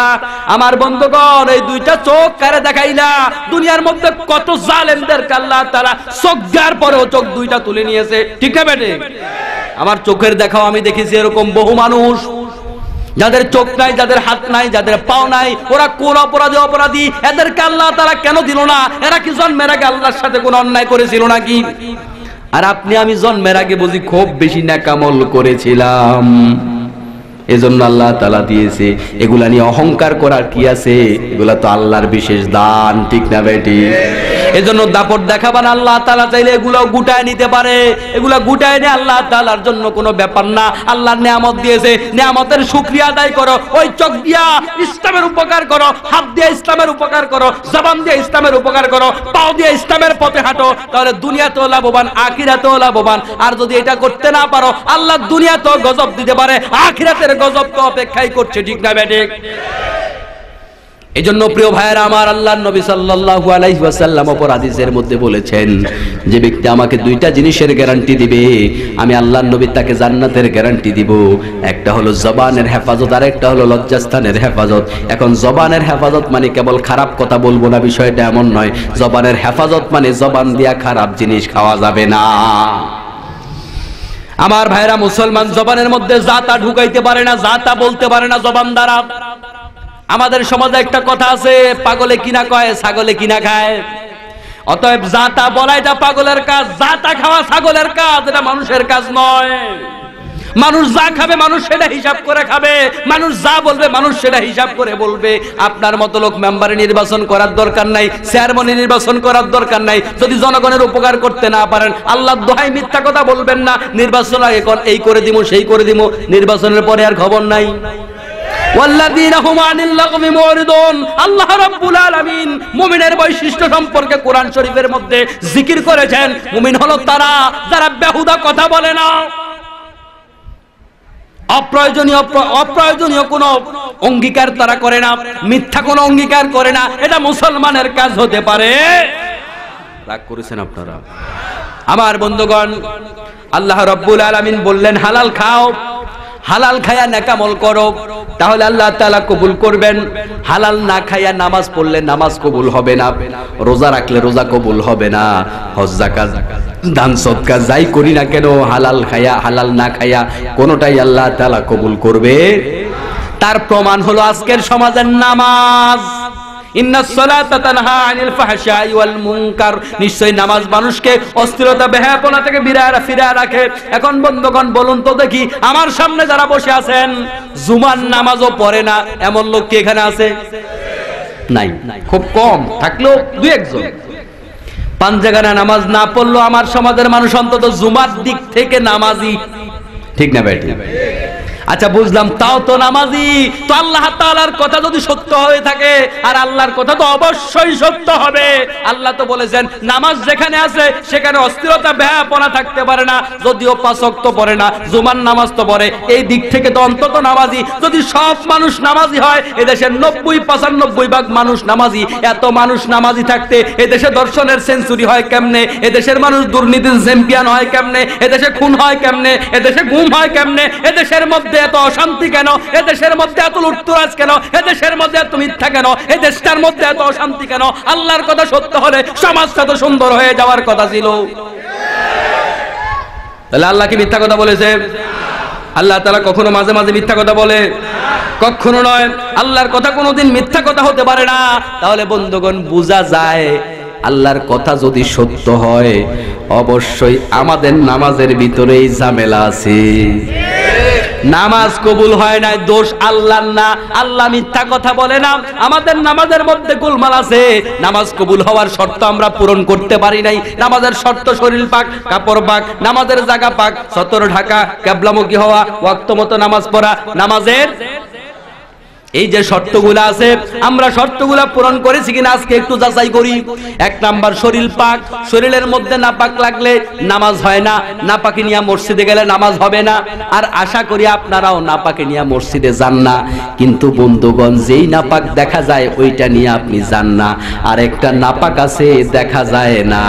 আমার বন্ধুগণ, এই দুইটা চোখ কারে দেখাই না? দুনিয়ার মধ্যে কত জালেমদের আল্লাহ তাআলা চোখ দেওয়ার পরেও চোখ দুইটা তুলে নিয়েছে, ঠিক না বেটে? আমার চোখের দেখাও আমি দেখেছি এরকম বহু মানুষ যাদের চোখ নাই, যাদের হাত নাই, যাদের পাও নাই। ওরা কোন অপরাধী? এদেরকে আল্লাহ তাআলা কেন দিল না? এরা কি জন্মের আগে আল্লাহর সাথে কোনো অন্যায় করেছিল নাকি? আর আপনি আমি জন্মের আগে বুঝি খুব বেশি নেকামল করেছিলাম, এজন্য আল্লাহ তাআলা দিয়েছে। এগুলা নিয়ে অহংকার করার কি আছে? এগুলা তো আল্লাহর বিশেষ দান, ঠিক না বেটি? এজন্য দাপট দেখাবান। আল্লাহ তাআলা চাইলে এগুলো গুটায় নিতে পারে, এগুলা গুটায় নিয়ে আল্লাহ তাআলার জন্য কোনো ব্যাপার না। আল্লাহর নিয়ামত দিয়েছে, নিয়ামতের শুকরিয়া আদায় করো। ওই চোখ দিয়া ইসলামের উপকার করো, হাত দিয়ে ইসলামের উপকার করো, জবান দিয়ে ইসলামের উপকার করো, পাও দিয়ে ইসলামের পথে হাঁটো, তাহলে দুনিয়াতেও লাভবান, আখিরাতেও লাভবান। আর যদি এটা করতে না পারো, আল্লাহ দুনিয়াতেও গজব দিতে পারে, আখিরাতের গজব তো অপেক্ষাই করছে, ঠিক না বেটি? এজন্য প্রিয় ভাইয়েরা আমার, আল্লাহর নবী সাল্লাল্লাহু আলাইহি ওয়াসাল্লাম অপর হাদিসের মধ্যে বলেছেন, যে ব্যক্তি আমাকে দুইটা জিনিসের গ্যারান্টি দিবে, আমি আল্লাহর নবী তাকে জান্নাতের গ্যারান্টি দিব। একটা হলো জবানের হেফাজত, আর একটা হলো লজ্জাস্থানের হেফাজত। এখন জবানের হেফাজত মানে কেবল খারাপ কথা বলবো না, বিষয়টা এমন নয়। জবানের হেফাজত মানে জবান দিয়া খারাপ জিনিস খাওয়া যাবে না। আমার ভাইরা, মুসলমান জবানের মধ্যে জাতা ঢুকাইতে পারে না, জাতা বলতে পারে না জবান দ্বারা। আমাদের সমাজে একটা কথা আছে, পাগলে কিনা কয় ছাগলে কিনা খায়। অতএব জাতা বলা এটা পাগলের কাজ, জাতা খাওয়া ছাগলের কাজ, এটা মানুষের কাজ নয়। মানুষ যা খাবে মানুষ সেটা হিসাব করে খাবে, মানুষ যা বলবে মানুষ সেটা হিসাব করে বলবে। আপনার মতো লোক মেম্বারে নির্বাচন করার দরকার নাই, চেয়ারম্যান নির্বাচন করার দরকার নাই। যদি জনগণের উপকার করতে না পারেন, আল্লাহর দোহাই মিথ্যা কথা বলবেন না। নির্বাচন আগে এই করে দিব, সেই করে দিব, নির্বাচনের পরে আর খবর নাই। ওয়াল্লাযীনা হুম আনিল লাগবি মুরিদুন। আল্লাহ রাব্বুল আলামিন মুমিনের বৈশিষ্ট্য সম্পর্কে কোরআন শরীফের মধ্যে জিকির করেছেন। মুমিন হলো তারা যারা বেহুদা কথা বলে না, অপ্রয়োজনীয় কোনো অঙ্গীকার তারা করে না, মিথ্যা কোনো অঙ্গীকার করে না। এটা মুসলমানের কাজ হতে পারে। রাগ করেছেন আপনারা? আমার বন্ধুগণ, আল্লাহ রাব্বুল আলামিন বললেন হালাল খাও, হালাল খায়া নেকামল করো, তাহলে আল্লাহ তাআলা কবুল করবেন। হালাল না খায়া নামাজ পড়লে নামাজ কবুল হবে না, রোজা রাখলে রোজা কবুল হবে না, হজ যাকাত দান সদকা যাই করি না কেন, হালাল খায়া হালাল না খায়া কোনোটাই আল্লাহ তাআলা কবুল করবে। তার প্রমাণ হলো আজকের সমাজের নামাজ। ইন্নাস সালাতা তানহা আনিল ফাহশাই ওয়াল মুনকার। নিশ্চয়ই নামাজ মানুষকে অস্থিরতা বেহায়াপনা থেকে ফিরিয়ে রাখে। এখন বন্ধুগণ বলুন তো দেখি, আমার সামনে যারা বসে আছেন জুমার নামাজও পড়ে না এমন লোক কি এখানে আছে? নাই, খুব কম, থাকলেও দুই একজন। পাঞ্জাগানা নামাজ না পড়লো আমার সমাজের মানুষ অন্তত জুমার দিক থেকে নামাজি, ঠিক না বেটি? আচ্ছা বুঝলাম, তাও তো নামাজি। তো আল্লাহ তাআলার কথা যদি সত্য হয়ে থাকে, আর আল্লাহর কথা তো অবশ্যই সত্য হবে। আল্লাহ তো বলেছেন নামাজ যেখানে আছে সেখানে অস্থিরতা বেহায়াপনা থাকতে পারে না। যদিও 5 ওয়াক্ত পড়ে না, জুমার নামাজ তো পড়ে, এই দিক থেকে তো অন্তত নামাজি। যদি সব মানুষ নামাজি হয়, এদেশের 90-95 ভাগ মানুষ নামাজি। এত মানুষ নামাজি থাকতে এদেশে দর্শনের সেঞ্চুরি হয় কেমনে? এদেশের মানুষ দুর্নীতির চ্যাম্পিয়ন হয় কেমনে? এদেশে খুন হয় কেমনে? এদেশে গুম হয় কেমনে? এদেশের মধ্যে এত অশান্তি কেন? এদেশের মধ্যে এত লুটতরাজ কেন? এদেশের মধ্যে এত মিথ্যা কেন? এদেশটার মধ্যে এত অশান্তি কেন? আল্লাহর কথা সত্য হলে সমাজটা তো সুন্দর হয়ে যাওয়ার কথা ছিল। তাহলে আল্লাহ কি মিথ্যা কথা বলেছে? আল্লাহ তাআলা কখনো মাঝে মাঝে মিথ্যা কথা বলে? কখনো নয়। আল্লাহর কথা কোনোদিন মিথ্যা কথা হতে পারে না। তাহলে বন্ধুগণ বোঝা যায়, আল্লাহর কথা যদি সত্য হয় অবশ্যই আমাদের নামাজের ভিতরেই ঝামেলা আছে। নামাজ কবুল হয় নাই, দোষ আল্লাহর না। আল্লাহ মিথ্যা কথা বলে না। আমাদের নামাজের মধ্যে গোলমাল আছে। নামাজ কবুল হওয়ার শর্ত আমরা পূরণ করতে পারি নাই। নামাজের শর্ত শরীর পাক, কাপড় পাক, নামাজের জায়গা পাক, সতর ঢাকা, কিবলামুখী হওয়া, ওয়াক্ত মতো নামাজ পড়া, নামাজের এই যে শর্তগুলো আছে, আমরা শর্তগুলো পূরণ করেছি কিনা আজকে একটু যাচাই করি। এক নাম্বার শরীর পাক। শরীরের মধ্যে নাপাক লাগলে নামাজ হয় না। নাপাকি নিয়ে মসজিদে গেলে নামাজ হবে না। আর আশা করি আপনারাও নাপাকি নিয়ে মসজিদে যান না। কিন্তু বন্ধুগণ, যেই নাপাক দেখা যায় ওইটা নিয়ে আপনি যান না। আর একটা নাপাক আছে দেখা যায় না,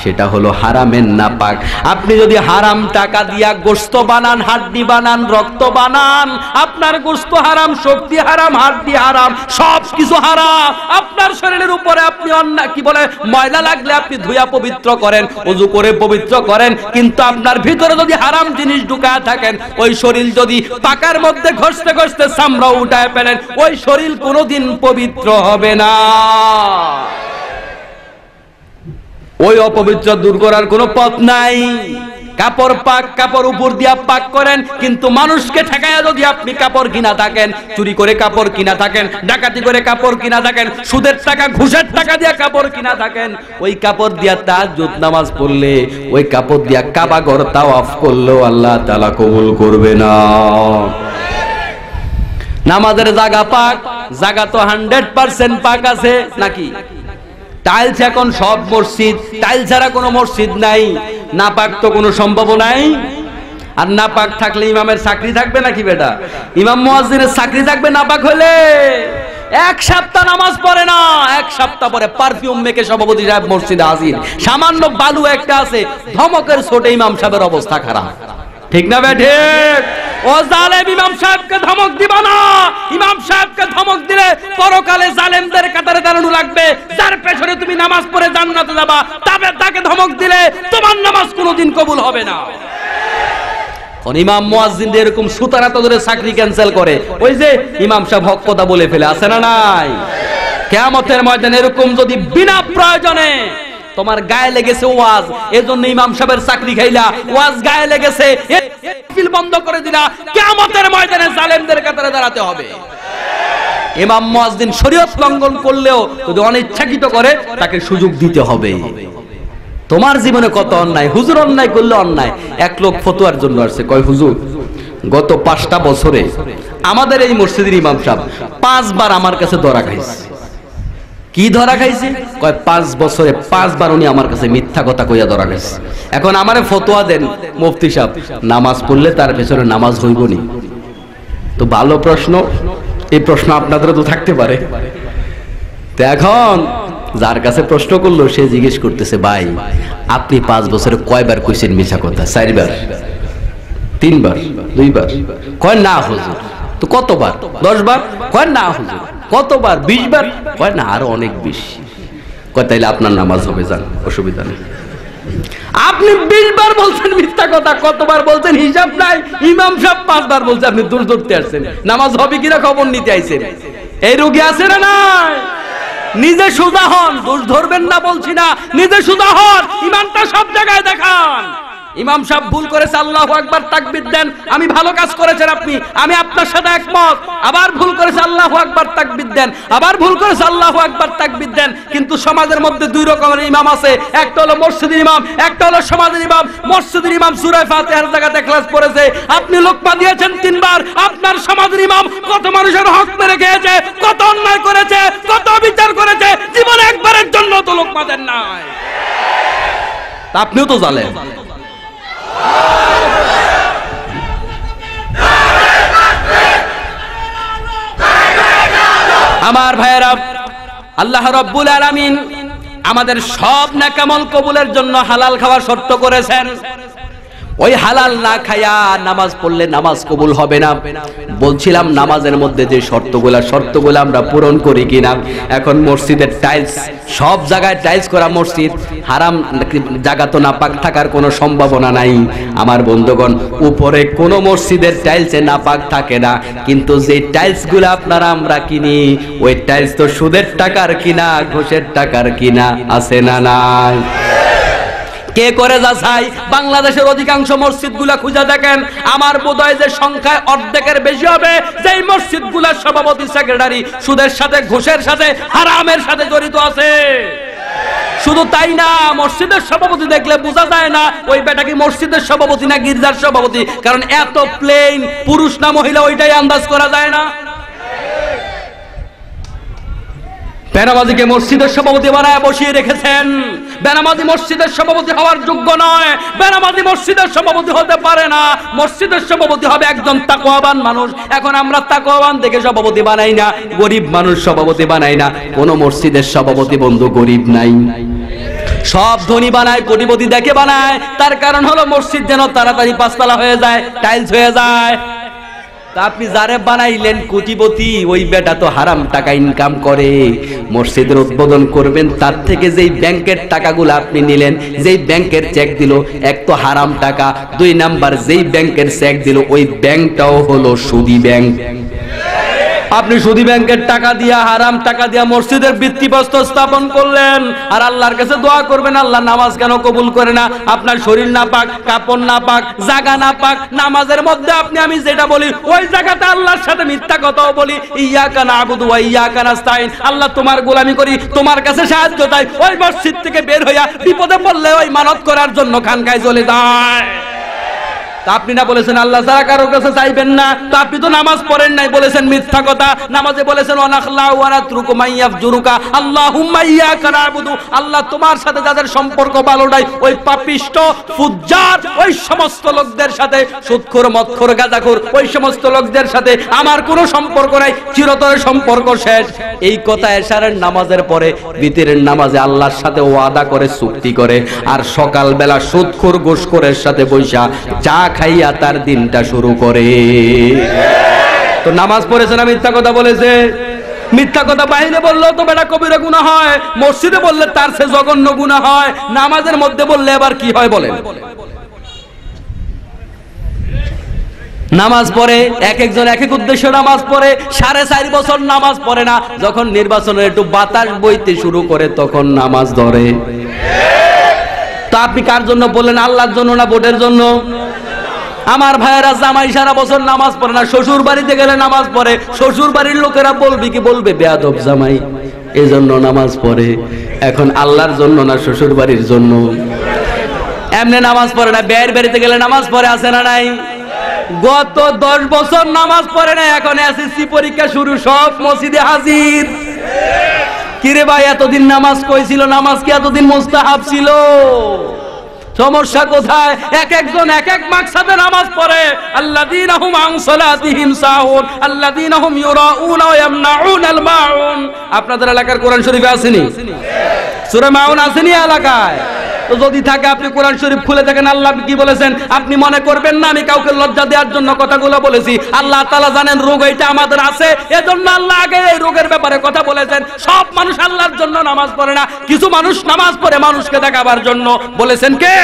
সেটা হলো হারামের নাপাক। আপনি যদি হারাম টাকা দিয়া গোশত বানান, হাড্ডি বানান, রক্ত বানান, আপনার গোশত হারাম, শক্তি হারাম, হাড্ডি হারাম, সব কিছু হারাম। আপনার শরীরের উপরে আপনি কি বলে ময়লা লাগলে আপনি ধুইয়া পবিত্র করেন, ওযু করে পবিত্র করেন, কিন্তু আপনার ভিতরে যদি হারাম জিনিস ঢুকায় থাকেন, ওই শরীর যদি পাকার মধ্যে ঘষতে ঘষতে চামড়া উঠায় ফেলেন, ওই শরীর কোনোদিন পবিত্র হবে না। ওই অপবিত্র দূর করার কোনো পথ নাই। কাপড় পাক, কাপড় উপর দিয়া পাক করেন, কিন্তু মানুষকে ঠেকায়া যদি আপনি কাপড় কিনা থাকেন, চুরি করে কাপড় কিনা থাকেন, ডাকাতি করে কাপড় কিনা থাকেন, সুদের টাকা ঘুষের টাকা দিয়া কাপড় কিনা থাকেন, ওই কাপড় দিয়া তাহাজ্জুদ নামাজ পড়লে, ওই কাপড় দিয়া কাবা ঘর তাওয়াফ করলেও আল্লাহ তাআলা কবুল করবে না। নামাজের জায়গা পাক, জায়গা তো 100% পাক আছে নাকি? টাইলস এখন সব মসজিদ, টাইলস ছাড়া কোনো মসজিদ নাই। নাপাক তো কোনো সম্ভাবনাই। আর নাপাক থাকলে ইমামের চাকরি থাকবে নাকি বেটা? ইমাম মুয়াজ্জিনের চাকরি থাকবে নাপাক হলে? এক সপ্তাহ নামাজ পড়ে না, এক সপ্তাহ পরে পারফিউম মেখে সভাপতি সাহেব মসজিদে হাজির। সামান্য বালু একটা আছে, ধমকের ছোটে ইমাম সাহেবের অবস্থা খারাপ। ঠিক না বেঠে? ও জালেম, ইমাম সাহেবকে ধমক দিবা না। ইমাম সাহেবকে ধমক দিলে পরকালে জালেমদের কাতারে দাঁড়ানো লাগবে। যার পেছনে তুমি নামাজ পড়ে জান্নাতে যাবা, তবে তাকে ধমক দিলে তোমার নামাজ কোনোদিন কবুল হবে না। ইমাম মুয়াজ্জিনদের এরকম সুতারা তো ধরে চাকরি ক্যান্সেল করে, ওই যে ইমাম সাহেব হক কথা বলে ফেলে, আছে না নাই? কিয়ামতের ময়দানে এরকম যদি বিনা প্রয়োজনে তোমার গায়ে লেগেছে ওয়াজ, এজন্য ইমাম সাহেবের চাকরি খাইলা, ওয়াজ গায়ে লেগেছে, ফিল বন্ধ করে দিলা, কিয়ামতের ময়দানে জালেমদের কাতারে দাঁড়াতে হবে। ইমাম মুয়াজ্জিন শরীয়ত লঙ্ঘন করলেও যদি অনিচ্ছাকৃত করে, তাকে সুযোগ দিতে হবে। তোমার জীবনে কত অন্যায়, হুজুর অন্যায় করলে অন্যায়। এক লোক ফতোয়ার জন্য আসছে, কয় হুজুর গত 5টা বছরে আমাদের এই মসজিদের ইমাম সাহেব 5 বার আমার কাছে ধরা খাইছে। কি ধরা খাইছে? কয় 5 বছরে 5 বার উনি আমার কাছে মিথ্যা কথা কইয়া ধরা খাইছে। এখন আমারে ফতোয়া দেন মুফতি সাহেব, নামাজ পড়লে তার পেছনে নামাজ হইব নি? তো ভালো প্রশ্ন, এই প্রশ্ন আপনাদেরও তো থাকতে পারে। তো এখন যার কাছে প্রশ্ন করলো সে জিজ্ঞেস করতেছে, ভাই আপনি 5 বছরে কয়বার কইছেন মিথ্যা কথা? 4 বার, 3 বার, 2 বার? কয় না হুজুর। তো কতবার? 10 বার? কয় না হুজুর। কতবার? 20 বার? কয় না আরো অনেক বেশি। কয় তাইলে আপনার নামাজ হবে, যান, অসুবিধা নেই। আপনি 20 বার বলছেন মিথ্যা কথা, কতবার বলছেন হিসাব নাই। ইমাম সাহেব 5 বার বলছে, আপনি দূর ধরতে আসছেন, নামাজ হবে কিনা খবর নিতে আইছেন। এই রোগী আছে না নাই? নিজে সুজা হন, দোষ ধরবেন না বলছি না, নিজে সুজা হন, ইমানটা সব জায়গায় দেখান। ইমাম সাহেব ভুল করেছে, আল্লাহু আকবার তাকবীর দেন, আমি ভালো কাজ করেছেন আপনি, আমি আপনার সাথে একমত। আবার ভুল করেছে, আল্লাহু আকবার তাকবীর দেন। আবার ভুল করেছে, আল্লাহু আকবার তাকবীর দেন। কিন্তু সমাজের মধ্যে 2 রকমের ইমাম আছে, একটা হলো মসজিদের ইমাম, একটা হলো সমাজের ইমাম। মসজিদের ইমাম সূরা ফাতিহার জায়গাতে ইখলাস পড়েছে, আপনি লোকমা দিয়েছেন 3 বার। আপনার সমাজের ইমাম কত মানুষের হক মেরে খেয়েছে, কত অন্যায় করেছে, কত বিচার করেছে, জীবনে একবারের জন্য তো লোকমা দেন নাই। আপনিও তো জানেন। আমার ভাইয়েরা, আল্লাহ রাব্বুল আলামিন আমাদের সব নেকামল কবুলের জন্য হালাল খাওয়ার শর্ত করেছেন। ওই হালাল না খায়া নামাজ পড়লে নামাজ কবুল হবে না। বলছিলাম নামাজের মধ্যে যে শর্তগুলো আমরা পূরণ করি কিনা। এখন মসজিদের টাইলস, সব জায়গায় টাইলস করা মসজিদ, হারাম জায়গা তো নাপাক থাকার কোনো সম্ভাবনা নাই। আমার বন্ধুগণ, উপরে কোনো মসজিদের টাইলসে নাপাক থাকে না, কিন্তু যে টাইলসগুলো আপনারা আমরা কিনি, ওই টাইলস তো সুদের টাকার কিনা, ঘুষের টাকার কিনা, আছে না নাই? কে করে যাচাই? বাংলাদেশের অধিকাংশ মসজিদগুলা খুঁজে দেখেন, আমার বোধহয় যে সংখ্যায় অর্ধেকের বেশি হবে যেই মসজিদগুলার সভাপতি সেক্রেটারি সুদের সাথে, ঘুষের সাথে, হারামের সাথে জড়িত আছে। শুধু তাই না, মসজিদের সভাপতি দেখলে বোঝা যায় না ওই বেটা কি মসজিদের সভাপতি না গির্জার সভাপতি, কারণ এত প্লেন, পুরুষ না মহিলা ওইটাই আন্দাজ করা যায় না। বেনামাজিকে মসজিদের সভাপতি বানায় বসিয়ে রেখেছেন। বেনামাজি মসজিদের সভাপতি হওয়ার যোগ্য নয়, বেনামাজি মসজিদের সভাপতি হতে পারে না। মসজিদের সভাপতি হবে একজন তাকওয়াবান মানুষ। এখন আমরা তাকওয়াবান থেকে সভাপতি বানাই না, গরিব মানুষ সভাপতি বানাই না। কোন মসজিদের সভাপতি বন্ধু গরিব নাই, সব ধনী বানায়, কোটিপতি দেখে বানায়। তার কারণ হলো মসজিদ যেন তাড়াতাড়ি পাঁচতলা হয়ে যায়, টাইলস হয়ে যায়। তা আপনি যারে বানাইলেন কোটিপতি, ওই বেটা তো হারাম টাকা ইনকাম করে। মসজিদের উদ্বোধন করবেন, তার থেকে যেই ব্যাংকের টাকাগুলো আপনি নিলেন, যেই ব্যাংকের চেক দিল, এক তো হারাম টাকা, 2 নাম্বার যেই ব্যাংকের চেক দিল ওই ব্যাংকটাও হলো সুদী ব্যাংক। আপনি সুদী ব্যাংকের টাকা দিয়া, হারাম টাকা দিয়া মসজিদের ভিত্তিপ্রস্তর স্থাপন করলেন, আর আল্লাহর কাছে দোয়া করবেন আল্লাহ নামাজ কেন কবুল করে না? আপনার শরীর না পাক, কাপড় না পাক, জায়গা না পাক, নামাজের মধ্যে আমি যেটা বলি ওই জায়গাতে আল্লাহর সাথে মিথ্যা কথাও বলি। ইয়্যাকা না'বুদু ওয়া ইয়্যাকা নাস্তাইন, আল্লাহ তোমার গোলামি করি, তোমার কাছে সাহায্য চাই। ওই মসজিদ থেকে বের হইয়া বিপদে পড়লে ওই মানত করার জন্য খানকায় চলে যায়। তা আপনি না বলেছেন আল্লাহ ছাড়া কারোর কাছে চাইবেন না? তো আপনি তো নামাজ পড়েন নাই, বলেছেন মিথ্যা কথা। নামাজে বলেছেন ওয়ানাখলাউ ওয়া নাতরুকু মাইয়াফজুরুকা আল্লাহুম্মা ইয়্যাকা না'বুদু, আল্লাহ তোমার সাথে যাদের সম্পর্ক ভালো নাই ওই পাপিষ্ট ফুজ্জার ওই সমস্ত লোকদের সাথে, সুদখোর, মদখোর, গাঁজাখোর ওই সমস্ত লোকদের সাথে আমার কোনো সম্পর্ক নাই, চিরতরে সম্পর্ক শেষ। এই কথা এশারের নামাজের পরে বিতরের নামাজে আল্লাহর সাথে ওয়াদা করে, চুক্তি করে, আর সকালবেলা সুদখোর, ঘুষখোরের সাথে বৈশা চা খাইয়া তার দিনটা শুরু করে। তো নামাজ পড়েছে না মিথ্যা কথা বলেছে? মিথ্যা কথা বাইরে বললেও তো বেটা কবিরা গুনাহ হয়, মসজিদে বললে তার চেয়ে জঘন্য গুনাহ হয়, নামাজের মধ্যে বললে আবার কি হয় বলেন? নামাজ পড়ে এক একজন এক এক উদ্দেশ্য নামাজ পড়ে, 4.5 বছর নামাজ পড়ে না, যখন নির্বাচনের একটু বাতাস বইতে শুরু করে তখন নামাজ ধরে। তা আপনি কার জন্য বললেন? আল্লাহর জন্য না ভোটের জন্য? আমার ভাইয়েরা, জামাই সারা বছর নামাজ পড়ে না, শ্বশুর বাড়িতে গেলে নামাজ পড়ে। শ্বশুর বাড়ির লোকেরা বলবে কি? বলবে বেয়াদব জামাই, এই জন্য নামাজ পড়ে। এখন আল্লাহর জন্য না শ্বশুর বাড়ির জন্য? এমনি নামাজ পড়ে না, বের বাড়িতে গেলে নামাজ পড়ে, আছে না নাই? গত 10 বছর নামাজ পড়ে না, এখন এসএসসি পরীক্ষা শুরু, সব মসজিদে হাজির। কিরে ভাই, এতদিন নামাজ কই ছিল? নামাজ কি এতদিন মুস্তাহাব ছিল? সমস্যা কোথায়? এক একজন এক এক মাকসাদে নামাজ পড়ে। আল্লাযীনা হুম আন সালাতিহিম সাহুন আল্লাযীনা হুম ইউরাউনা ওয়া ইয়ামনাউনাল মাউন। আপনাদের এলাকার কোরআন শরীফে আসেনি? সূরা মাউন আসেনি এলাকায়? তো যদি থাকে আপনি কোরআন শরীফ খুলে দেখেন আল্লাহ কি বলেছেন। আপনি মনে করবেন না আমি কাউকে লজ্জা দেওয়ার জন্য কথাগুলো বলেছি। আল্লাহ তাআলা জানেন রোগ এইটা আমাদের আছে, এজন্য আল্লাহ আগে এই রোগের ব্যাপারে কথা বলেছেন। সব মানুষ আল্লাহর জন্য নামাজ পড়ে না, কিছু মানুষ নামাজ পড়ে মানুষকে দেখাবার জন্য। বলেছেন কে?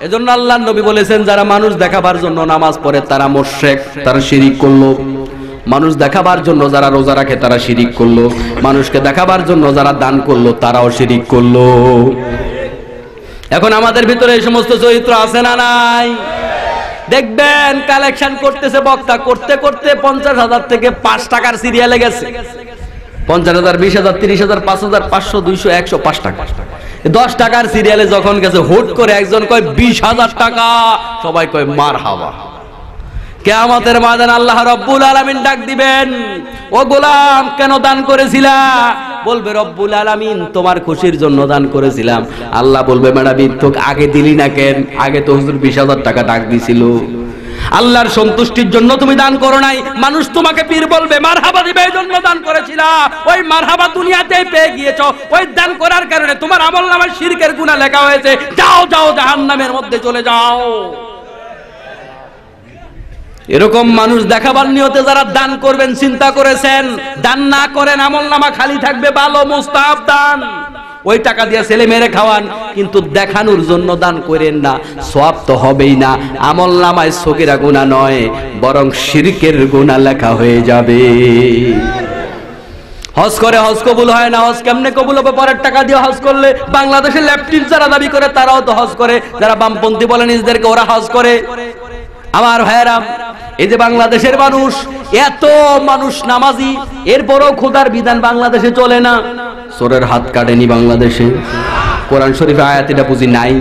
এজন্য আল্লাহর নবী বলেছেন যারা মানুষ দেখাবার জন্য নামাজ পড়ে তারা মুশরিক, তারা শিরিক করলো। মানুষ দেখাবার জন্য যারা রোজা রাখে তারা শিরিক করলো, মানুষকে দেখাবার জন্য যারা দান করলো তারাও শিরিক করলো। এখন আমাদের ভিতরে এই সমস্ত চরিত্র আছে না নাই? দেখবেন কালেকশন করতেছে বক্তা, করতে করতে 50,000 থেকে 5 টাকার সিরিয়ালে গেছে। 50,000, 20,000, 30,000, 5,000, 500, 200, 100, 5 টাকা। 10 টাকার সিরিয়ালে যখন গেছে হুট করে একজন কয় 20,000 টাকা, সবাই কয় মারহাবা। কিয়ামতের ময়দানে আল্লাহ রাব্বুল আলামিন ডাক দিবেন, ও গোলাম কেন দান করেছিলা? বলবে রব্বুল আলামিন তোমার খুশির জন্য দান করেছিলাম। আল্লাহ বলবে ম্যাডাম তোকে আগে দিলি না কেন? আগে তো হুজুর 20,000 টাকা ডাক দিছিল। আল্লাহর সন্তুষ্টির জন্য তুমি দান করো নাই, মানুষ তোমাকে পীর বলবে, মারহাবা দিবে, এই জন্য দান করেছিলা। ওই মারহাবা দুনিয়াতেই পেয়ে গিয়েছো, ওই দান করার কারণে তোমার আমলনামায় শিরকের গুনাহ লেখা হয়েছে। যাও যাও জাহান্নামের মধ্যে চলে যাও। এরকম মানুষ দেখাবার নিয়তে যারা দান করবেন চিন্তা করেছেন? দান না করেন, আমলনামা খালি থাকবে, ভালো মুস্তাহাব দান। ওই টাকা দিয়ে ছেলে মেরে খাওয়ান, কিন্তু দেখানোর জন্য দান করেন না, সওয়াব তো হবেই না। আমলনামায় সগীরা গুনাহ নয়, বরং শিরকের গুনাহ লেখা হয়ে যাবে। হজ করে হজ কবুল হয় না। হজ কেমনে কবুল হবে? পরের টাকা দিয়ে হজ করলে। বাংলাদেশের লেফটিস্ট যারা দাবি করে তারাও তো হজ করে, যারা বামপন্থী বলে নিজেদেরকে ওরা হজ করে। আমার ভাইয়েরা, এই যে বাংলাদেশের মানুষ, এত মানুষ নামাজি, এরপরও খোদার বিধান বাংলাদেশে চলে না। চোরের হাত কাটেনি বাংলাদেশে, কোরআন শরীফে আয়াত এটা বুঝি নাই।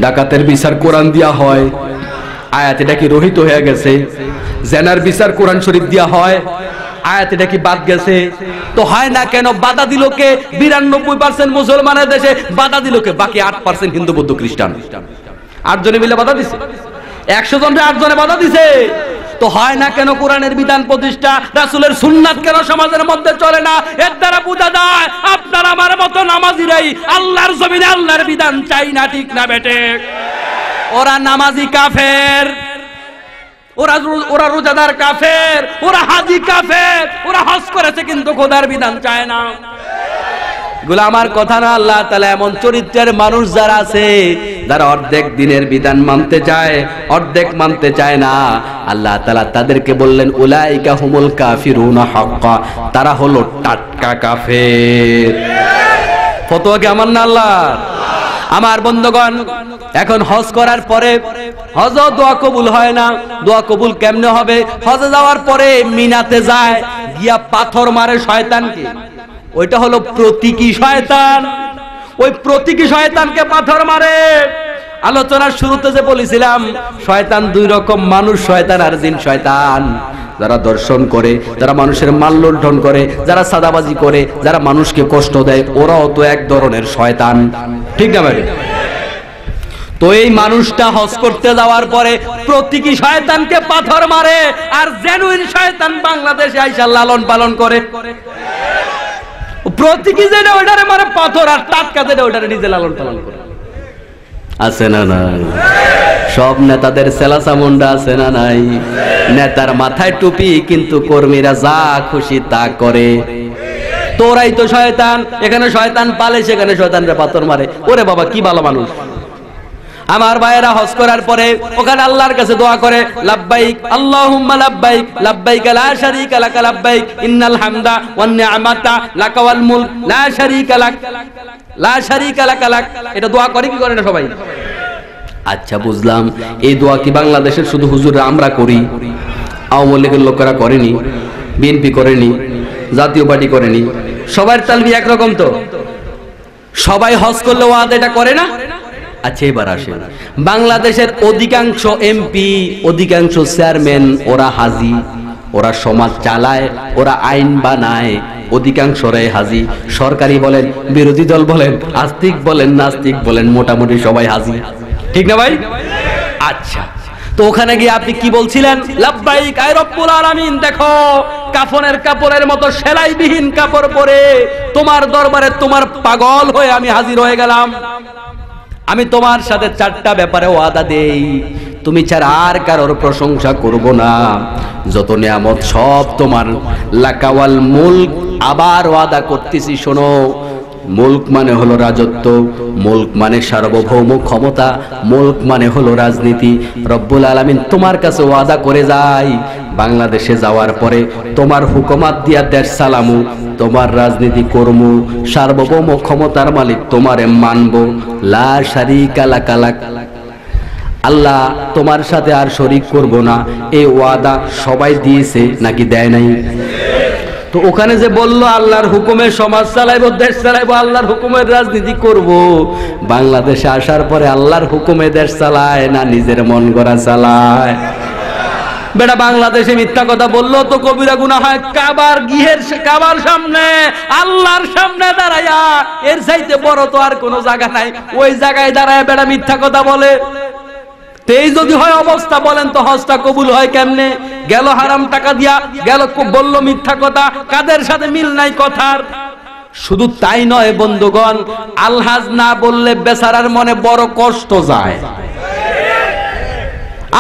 ডাকাতের বিচার কোরআন দিয়া হয়, আয়াত এটা কি রহিত হয়ে গেছে? জেনার বিচার কোরআন শরীফ দিয়া হয়, আয়াত এটা কি বাদ গেছে? তো হয় না কেন? বাধা দিল কে? 92% মুসলমানের দেশে বাধা দিল কে? বাকি 8% হিন্দু বৌদ্ধ খ্রিস্টান। 8 জনে মিলে বাধা দিছে। 100 জনের 8 জনে বাধা দিছে। তো হয় না কেন কোরআনের বিধান প্রতিষ্ঠা? রাসূলের সুন্নাত কেন সমাজের মধ্যে চলে না? এর দ্বারা বোঝা যায় আপনার আমার মতো নামাজিরাই আল্লাহর জমিনে আল্লাহর বিধান চাই না, ঠিক না বেটে? ওরা নামাজি কাফের, ওরা রোজাদার কাফের, ওরা হাজি কাফের, ওরা হজ করেছে কিন্তু খোদার বিধান চায় না। এগুলো আমার কথা না। আল্লাহ তাআলা এমন চরিত্রের মানুষ যারা আছে, যারা অর্ধেক দিনের বিধান মানতে চায়, অর্ধেক মানতে চায় না, আল্লাহ তাআলা তাদেরকে বললেন উলাইকা হুমুল কাফিরুনা হাক্কা, তারা হলো টাটকা কাফের। ফতোয়া কি আমার না আল্লাহ? আমার বন্ধুগণ, এখন হজ করার পরে হজও দোয়া কবুল হয় না। দোয়া কবুল কেমনে হবে? হজে যাওয়ার পরে মিনাতে যায়, গিয়া পাথর মারে শয়তানকে। ওইটা হলো প্রতীকী শয়তান। ওই প্রতীকী শয়তানকে পাথর মারে। আলোচনার শুরুতে যে বলেছিলাম, শয়তান 2 রকম, মানুষ শয়তান আর জিন শয়তান। যারা দর্শন করে, যারা মানুষের মাল লুণ্ঠন করে, যারা সাদাবাজি করে, যারা মানুষকে কষ্ট দেয়, ওরাও তো এক ধরনের শয়তান, ঠিক না ভাই? তো এই মানুষটা হজ করতে যাওয়ার পরে প্রতীকী শয়তানকে পাথর মারে, আর জেনুইন শয়তান বাংলাদেশে আইসা লালন পালন করে। প্রতীকী যেটা ওইটারে মারে পাথর, আর টাটকা যেটা ওইটারে নিজে লালন পালন করে। আছে না নাই? সব নেতাদের সেলাসা মুন্ডা আছে না নাই? নেতার মাথায় টুপি, কিন্তু কর্মীরা যা খুশি তা করে। তোরাই তো শয়তান। এখানে শয়তান পালে, সেখানে শয়তানরা পাথর মারে। ওরে বাবা, কি ভালো মানুষ। আমার ভাইয়েরা হজ করার পরে ওখানে আল্লাহর কাছে দোয়া করে, লাব্বাইক আল্লাহুম্মা লাব্বাইক, লাব্বাইক লা শারীকা লাক লাব্বাইক, ইন্নাল হামদা ওয়ান নি'মাতা লাকা ওয়াল মুলক লা শারীকা লাক, লা শারীকা লাক লাক। এটা দোয়া করে কি করে না সবাই? আচ্ছা, বুঝলাম। এই দোয়া কি বাংলাদেশের শুধু হুজুররা আমরা করি? আওয়ামী লীগের লোকেরা করেনি, বিএনপি করেনি, জাতীয় পার্টি করেনি? সবার তালবি একরকম তো? সবাই হজ করলে ওয়াদা এটা করে না? আচ্ছা, এবার আসেন, বাংলাদেশের অধিকাংশ এমপি, অধিকাংশ চেয়ারম্যান, ওরা হাজি, ওরা সমাজ চালায়, ওরা আইন বানায়, অধিকাংশরাই হাজি। সরকারি বলেন, বিরোধী দল বলেন, আস্তিক বলেন, নাস্তিক বলেন, মোটামুটি সবাই হাজি, ঠিক না ভাই? আচ্ছা, তো ওখানে গিয়ে আপনি কি বলছিলেন? লাব্বাইক আয় রব্বুল আলামিন, দেখো কাফনের কাপড়ের মতো সেলাইবিহীন কাপড় পরে তোমার দরবারে তোমার পাগল হয়ে আমি হাজির হয়ে গেলাম। আমি তোমার সাথে 4টা ব্যাপারে ওয়াদা দেই, তুমি ছাড়া আর কারোর প্রশংসা করব না, যত নিয়ামত সব তোমার। লাকাওয়াল মুলক, আবার ওয়াদা করতেছি, শোনো, মুলক মানে হলো রাজত্ব, মুলক মানে সার্বভৌম ক্ষমতা, মুলক মানে হলো রাজনীতি। রব্বুল আলামিন তোমার কাছে ওয়াদা করে যাই, বাংলাদেশে যাওয়ার পরে তোমার হুকুমাত দিয়া দেশ সালামু, তোমার রাজনীতি কর্মু, সার্বভৌম ক্ষমতার মালিক তোমারে মানব, লা শারীকা লাক লাক। আল্লাহ, তোমার সাথে আর শরীক করব না। এই ওয়াদা সবাই দিয়েছে নাকি দেয় নাই? তো ওখানে যে বললো আল্লাহর হুকুমে সমাজ চালাইবো, দেশ চালাইবো, আল্লাহর হুকুমের রাজনীতি করব, বাংলাদেশে আসার পরে আল্লাহর হুকুমে দেশ চালায় না নিজের মন গড়া চালায়? বেটা, বাংলাদেশে মিথ্যা কথা বললো তো কবিরা গুনাহ হয়। কাবার সামনে, আল্লাহর সামনে দাঁড়ায়া, এর চাইতে বড় তো আর কোনো জায়গা নাই। ওই জায়গায় দাঁড়ায় বেটা মিথ্যা কথা বলে। তেই যদি হয় অবস্থা, বলেন তো হজটা কবুল হয় কেমনে? গেল হারাম টাকা দিয়া, গেল বলল মিথ্যা কথা, কাদের সাথে মিল নাই কথার। শুধু তাই নয় বন্ধুগণ, আলহাজ না বললে বেচারার মনে বড় কষ্ট যায়।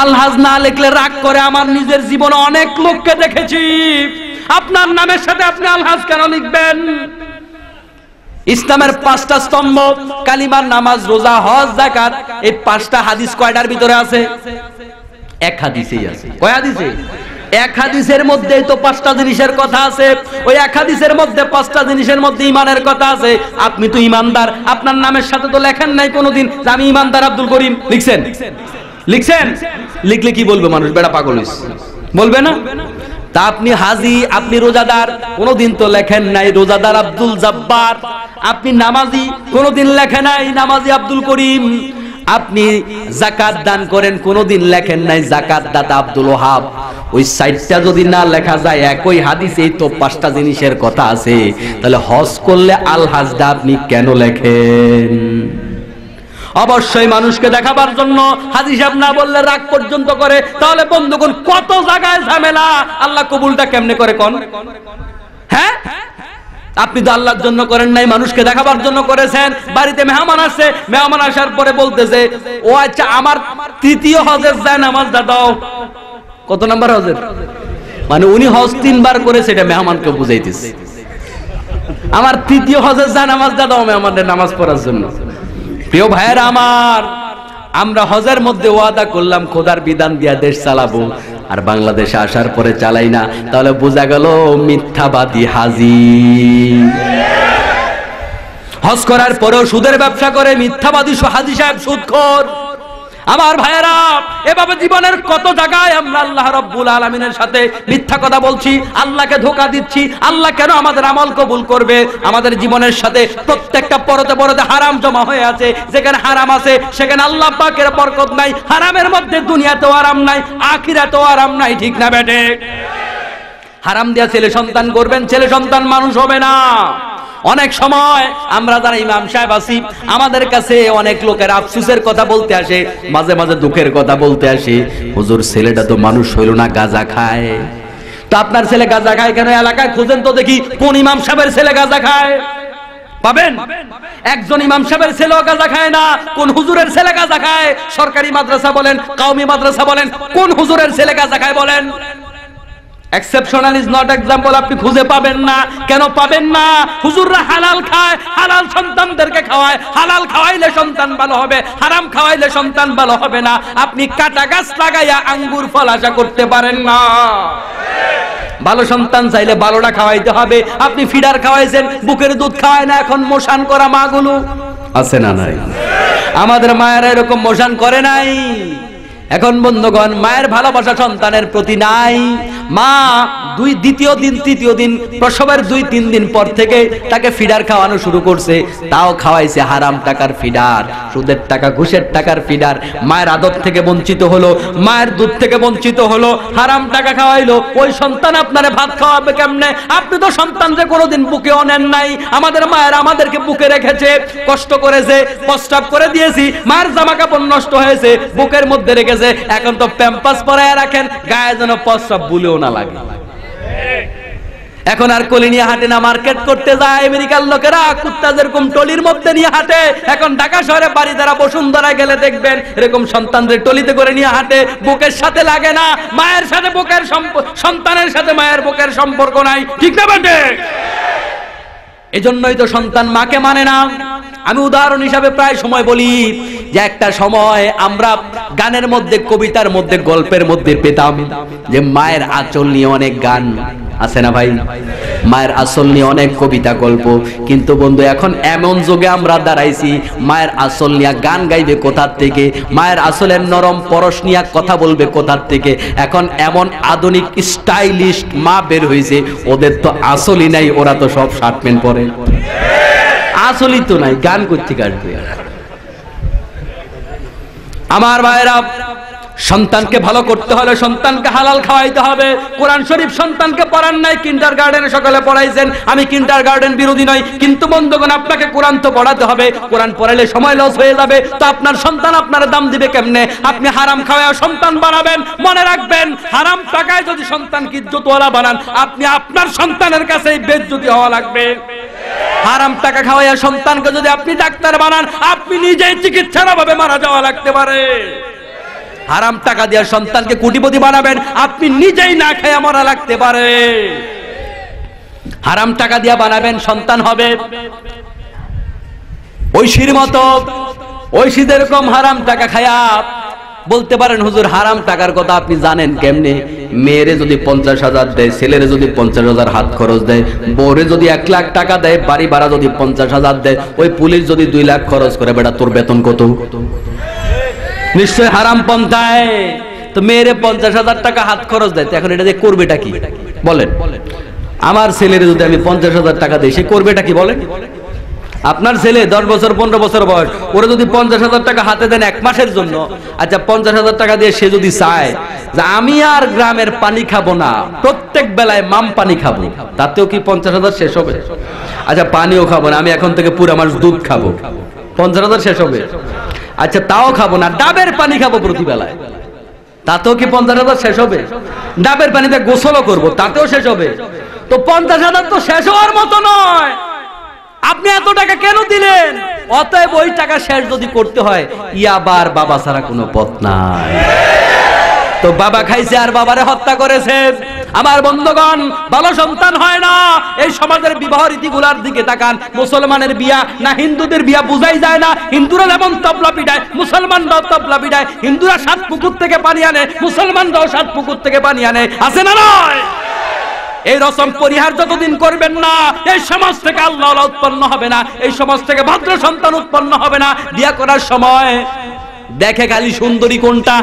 আলহাজ না লিখলে রাগ করে। আমার নিজের জীবনে অনেক লোককে দেখেছি। আপনার নামের সাথে আপনি আলহাজ কেন লিখবেন? ইসলামের 5টা স্তম্ভ, কালিমার, নামাজ, রোজা, হজ, যাকাত, এই 5টা হাদিস কয়টার ভিতরে আছে? 1 হাদিসেই আছে। কয় হাদিসে? এক হাদিসের মধ্যে তো 5টা জিনিসের কথা আছে, ওই এক হাদিসের মধ্যে 5টা জিনিসের মধ্যে ঈমানের কথা আছে। আপনি তো ঈমানদার, আপনার নামের সাথে তো লেখেন নাই কোনোদিন যে আমি ঈমানদার আব্দুল করিম। লিখছেন? লিখছেন? লিখলে কি বলবে মানুষ? বেটা পাগল হইছে বলবে না? তা আপনি হাজি, আপনি রোজাদার, কোনোদিন তো লেখেন নাই রোজাদার আব্দুল জব্বার। আপনি নামাজি, কোনোদিন লেখেন নাই নামাজি আব্দুল করিম। আপনি যাকাত দান করেন, কোনোদিন লেখেন নাই যাকাত দাতা আব্দুল ওহাব। ওই সাইডটা যদি না লেখা যায় একই হাদিসেই তো 5টা জিনিসের কথা আছে, তাহলে হজ করলে আল হাজদা আপনি কেন লেখেন? অবশ্যই মানুষকে দেখাবার জন্য। হাজি সাহেব না বললে রাগ পর্যন্ত করে। তাহলে বন্ধুগণ কত জায়গায় ঝামেলা, আল্লাহ কবুলটা কেমনে করে কোন? হ্যাঁ, আপনি তো আল্লাহর জন্য করেন নাই, মানুষকে দেখাবার জন্য করেছেন। বাড়িতে মেহমান আসছে, মেহমান আসার পরে বলতেছে ও আচ্ছা আমার 3য় হজের যায় নামাজটা দাও। কত নাম্বার হজের? মানে উনি হজ 3বার করেছে, এটা মেহমানকে বুঝাইতেছে আমার 3য় হজের যায় নামাজটা দাও মেহমানদের নামাজ পড়ার জন্য। প্রিয় ভাইয়েরা আমার, আমরা হজের মধ্যে ওয়াদা করলাম খোদার বিধান দিয়া দেশ চালাবো, আর বাংলাদেশে আসার পরে চালাই না, তাহলে বোঝা গেল মিথ্যাবাদী হাজি। হজ করার পরেও সুদের ব্যবসা করে মিথ্যাবাদী হাজি সাহেব সুদখোর। আমার ভাইয়েরা, এভাবে জীবনের কত জায়গায় আমরা আল্লাহ রাব্বুল আলামিনের সাথে মিথ্যা কথা বলছি, আল্লাহকে ধোঁকা দিচ্ছি। আল্লাহ কেন আমাদের আমল কবুল করবে? আমাদের জীবনের সাথে প্রত্যেকটা পরতে পরতে হারাম জমা হয়ে আছে। যেখানে হারাম আছে সেখানে আল্লাহ পাকের বরকত নাই। হারামের মধ্যে দুনিয়াতেও আরাম নাই, আখিরাতেও আরাম নাই। ঠিক না বেটে? হারাম দিয়া ছেলে সন্তান করবেন, ছেলে সন্তান মানুষ হবে না। অনেক সময় আমরা যারা ইমাম সাহেব আছি, আমাদের কাছে অনেক লোকের আফসোসের কথা বলতে আসে, মাঝে মাঝে দুঃখের কথা বলতে আসে, হুজুর ছেলেটা তো মানুষ হইল না, গাঁজা খায়। তো আপনার ছেলে গাঁজা খায় কেন? এলাকায় খুঁজেন তো দেখি কোন ইমাম সাহেবের ছেলে গাঁজা খায়। পাবেন একজন ইমাম সাহেবের ছেলেও গাঁজা খায় না। কোন হুজুরের ছেলে গাঁজা খায়? সরকারি মাদ্রাসা বলেন, কওমি মাদ্রাসা বলেন, কোন হুজুরের ছেলে গাঁজা খায় বলেন? Exceptional is not example. আপনি খুঁজে পাবেন না। কেন পাবেন না? হুজুররা হালাল খায়, হালাল সন্তানদেরকে খাওয়ায়। হালাল খাওয়াইলে সন্তান ভালো হবে, হারাম খাওয়াইলে সন্তান ভালো হবে না। আপনি কাটা গাছ লাগাইয়া আঙ্গুর ফল আশা করতে পারেন না। ভালো সন্তান চাইলে ভালোটা খাওয়াইতে হবে। আপনি ফিডার খাওয়াইছেন, বুকের দুধ খাওয়ায় না। এখন মোশান করা মাগুলো আছে না নাই? আমাদের মায়েরা এরকম মোশান করে নাই। এখন বন্ধুগণ, মায়ের ভালোবাসা সন্তানের প্রতি নাই। মা দ্বিতীয় দিন তৃতীয় দিন প্রসবের 2-3 দিন পর থেকে তাকে ফিডার খাওয়ানো শুরু করছে। তাও খাওয়াইছে হারাম টাকার ফিডার, সুদের টাকা, ঘুষের টাকার ফিডার। মায়ের আদর থেকে বঞ্চিত হলো, মায়ের দুধ থেকে বঞ্চিত হলো, হারাম টাকা খাওয়াইলো। ওই সন্তান আপনারে ভাত খাওয়াবে কেমনে? আপনি তো সন্তানকে কোনোদিন বুকেও নেন নাই। আমাদের মায়ের আমাদেরকে বুকে রেখেছে, কষ্ট করেছে, প্রস্রাব করে দিয়েছি, মায়ের জামা কাপড় নষ্ট হয়েছে, বুকের মধ্যে রেখেছে। এখন তো প্যাম্পাস পরায় রাখেন, গায়ে যেন প্রস্রাব বুলেও না লাগে। এখন আর কোলে নিয়ে হাঁটে না, মার্কেট করতে যায়। আমেরিকার লোকেরা কুত্তা যেরকম টলির মধ্যে নিয়ে হাঁটে, এখন ঢাকা শহরে বাড়ি যারা বসুন্ধরা গেলে দেখবেন এরকম সন্তানদের টলিতে করে নিয়ে হাঁটে। বুকের সাথে লাগে না, মায়ের সাথে বুকের সন্তানের সাথে মায়ের বুকের সম্পর্ক নাই। ঠিক না বেটে? এজন্যই তো সন্তান মাকে মানে না। আমি উদাহরণ হিসাবে প্রায় সময় বলি যে একটা সময় আমরা গানের মধ্যে, কবিতার মধ্যে, গল্পের মধ্যে পেতাম যে মায়ের আঁচল নিয়ে অনেক গান আছে না ভাই? মায়ের আঁচল নিয়ে অনেক কবিতা, গল্প। কিন্তু বন্ধু, এখন এমন যুগে আমরা দাঁড়াইছি, মায়ের আঁচল নিয়ে গান গাইবে কোথার থেকে? মায়ের আঁচলের নরম পরশ নিয়ে কথা বলবে কোথার থেকে? এখন এমন আধুনিক স্টাইলিশ মা বের হয়েছে, ওদের তো আঁচলই নাই, ওরা তো সব শার্ট প্যান্ট পরে। আসলই তো নাই, গান করতে কাটবে। আমার ভাইরা, সন্তানকে ভালো করতে হলে সন্তানকে হালাল খাওয়াইতে হবে। কোরআন শরীফ সন্তানকে পড়ান নাই, কিন্ডারগার্টেনে সকালে পড়াইছেন। আমি কিন্ডারগার্টেন বিরোধী নই, কিন্তু বন্ধুগণ আপনাকে কোরআন তো পড়াতে হবে। কোরআন পড়াইলে সময় লস হয়ে যাবে, তো আপনার সন্তান আপনার দাম দিবে কেমনে? আপনি হারাম খাওয়ায় সন্তান বানাবেন। মনে রাখবেন, হারাম টাকায় যদি সন্তানকে ইজ্জতওয়ালা বানান, আপনি আপনার সন্তানের কাছেই বেইজ্জতি হওয়া লাগবে। হারাম টাকা খাওয়াইয়া সন্তানকে যদি আপনি ডাক্তার বানান, আপনি নিজেই চিকিৎসার অভাবে মারা যাওয়া লাগতে পারে। হারাম টাকা দিয়ে সন্তানকে কোটিপতি বানাবেন, আপনি নিজেই না খেয়ে মরা লাগতে পারে। হারাম টাকা দিয়ে বানাবেন, সন্তান হবে ঐশীর মতো। ঐশী যেরকম হারাম টাকা খায়া বলতে পারেন হুজুর হারাম টাকার কথা আপনি জানেন কেমনে? মেয়েরে যদি 50,000 দেয়, ছেলেরে যদি 50,000 হাত খরচ দেয়, বউরে যদি 1 লাখ টাকা দেয়, বাড়ি ভাড়া যদি 50,000 দেয়, ওই পুলিশ যদি 2 লাখ খরচ করে, বেটা তোর বেতন কত? নিশ্চয় হারাম পন্থায়। তো মেয়েরে 50,000 টাকা হাত খরচ দেয়, এখন এটা দিয়ে করবেটা কি বলেন? আমার ছেলেরে যদি আমি 50,000 টাকা দিই, সে করবেটা কি বলেন? আপনার ছেলে 10 বছর 15 বছর বয়স, ওরা যদি 50,000 টাকা হাতে দেন 1 মাসের জন্য, আচ্ছা 50,000 টাকা দিয়ে সে যদি চায় যে আমি আর গ্রামের পানি খাবো না, প্রত্যেক বেলায় মাম পানি খাবো, তাতেও কি 50,000 শেষ হবে? আচ্ছা পানিও খাবো না, আমি এখন থেকে পুরো মাস দুধ খাবো, 50,000 শেষ হবে? আচ্ছা তাও খাবো না, ডাবের পানি খাবো প্রতি বেলায়, তাতেও কি 50,000 শেষ হবে? ডাবের পানিতে গোসলও করবো, তাতেও শেষ হবে? তো 50,000 তো শেষ হওয়ার মতো নয়। আপনি এত টাকা কেন দিলেন? অতএব ওই টাকা শেষ যদি করতে হয়, ইয়াবার বাবা ছাড়া কোনো পথ নাই। তো বাবা খাইছে আর বাবারে হত্যা করেছে। আমার বন্ধুগণ, ভালো সন্তান হয় না। এই সমাজের বিবাহ রীতিগুলার দিকে তাকান। মুসলমানের বিয়া না হিন্দুদের বিয়া বুঝাই যায় না। হিন্দুরা যেমন তবলা পিটায়, মুসলমানরাও তবলা পিটায়। হিন্দুরা 7 পুকুর থেকে পানি আনে, মুসলমানরাও 7 পুকুর থেকে পানি আনে। আছে না নয়? এই রসম পরিহার যতদিন করবেন না, এই সমাজ থেকে আল্লাহ উৎপন্ন হবে না, এই সমাজ থেকে ভদ্র সন্তান উৎপন্ন হবে না। বিয়ে করার সময় দেখে খালি সুন্দরী কোনটা,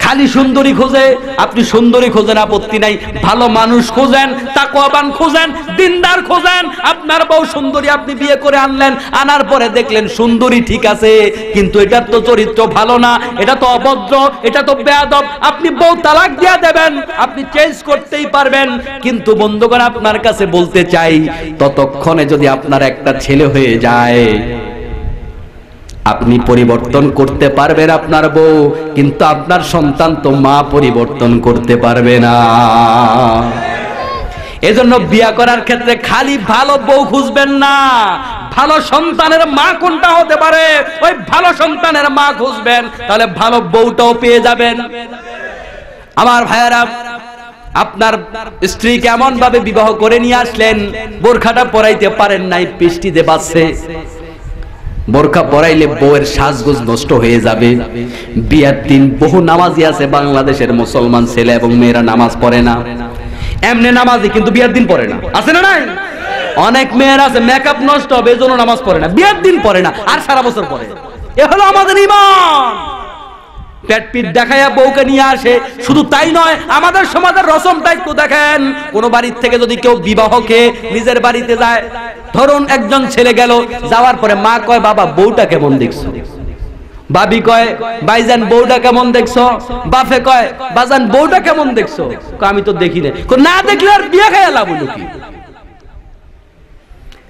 খালি সুন্দরী খোঁজে। আপনি সুন্দরী খোঁজেন, আপত্তি নাই, ভালো মানুষ খোঁজেন, তাকওয়াবান খোঁজেন, দিনদার খোঁজেন। আপনার বউ সুন্দরী, আপনি বিয়ে করে আনলেন, আনার পরে দেখলেন সুন্দরী ঠিক আছে, কিন্তু এটার তো চরিত্র ভালো না, এটা তো অভদ্র, এটা তো বেয়াদব, আপনি বউ তালাক দিয়ে দেবেন, আপনি চেঞ্জ করতেই পারবেন। কিন্তু বন্ধুগণ, আপনার কাছে বলতে চাই, ততক্ষণে যদি আপনার একটা ছেলে হয়ে যায়, আপনি পরিবর্তন করতে পারবেন আপনার বউ, কিন্তু আপনার সন্তান তো মা পরিবর্তন করতে পারবে না। এজন্য বিয়া করার ক্ষেত্রে খালি ভালো বউ খুঁজবেন না, ভালো সন্তানের মা কোনটা হতে পারে ওই ভালো সন্তানের মা খুঁজবেন, তাহলে ভালো বউটাও পেয়ে যাবেন। আমার ভাইয়েরা, আপনার স্ত্রী কেমন ভাবে বিবাহ করে নিয়ে আসলেন, বোরখাটা পরাইতে পারেন নাই, বৃষ্টিতে বাঁচছে। বোরখা পরাইলে বউয়ের সাজগোজ নষ্ট হয়ে যাবে। বিয়ার দিন বহু নামাজি আছে বাংলাদেশের মুসলমান ছেলে এবং মেয়েরা নামাজ পড়ে না, এমনি নামাজি কিন্তু বিয়ার দিন পড়ে না, আছে না নাই? অনেক মেয়েরা আছে মেকআপ নষ্ট হবে এজন্য নামাজ পড়ে না, বিয়ার দিন পড়ে না, আর সারা বছর পড়ে। এ হলো আমাদের ঈমান। পেট পিট দেখাইয়া বউকে নিয়ে আসে। শুধু তাই নয়, আমাদের সমাজের রসমটা একটু দেখেন। কোন বাড়ির থেকে যদি কেউ বিবাহকে নিজের বাড়িতে যায়, ধরুন একজন ছেলে গেল, যাওয়ার পরে মা কয় বাবা বউটা কেমন দেখছো, ভাবি কয় ভাইজান বউটা কেমন দেখছো, বাপে কয় বাজান বউটা কেমন দেখছো, আমি তো দেখি না, দেখলে আর বিয়ে খাইয়া লাভ হলো কি?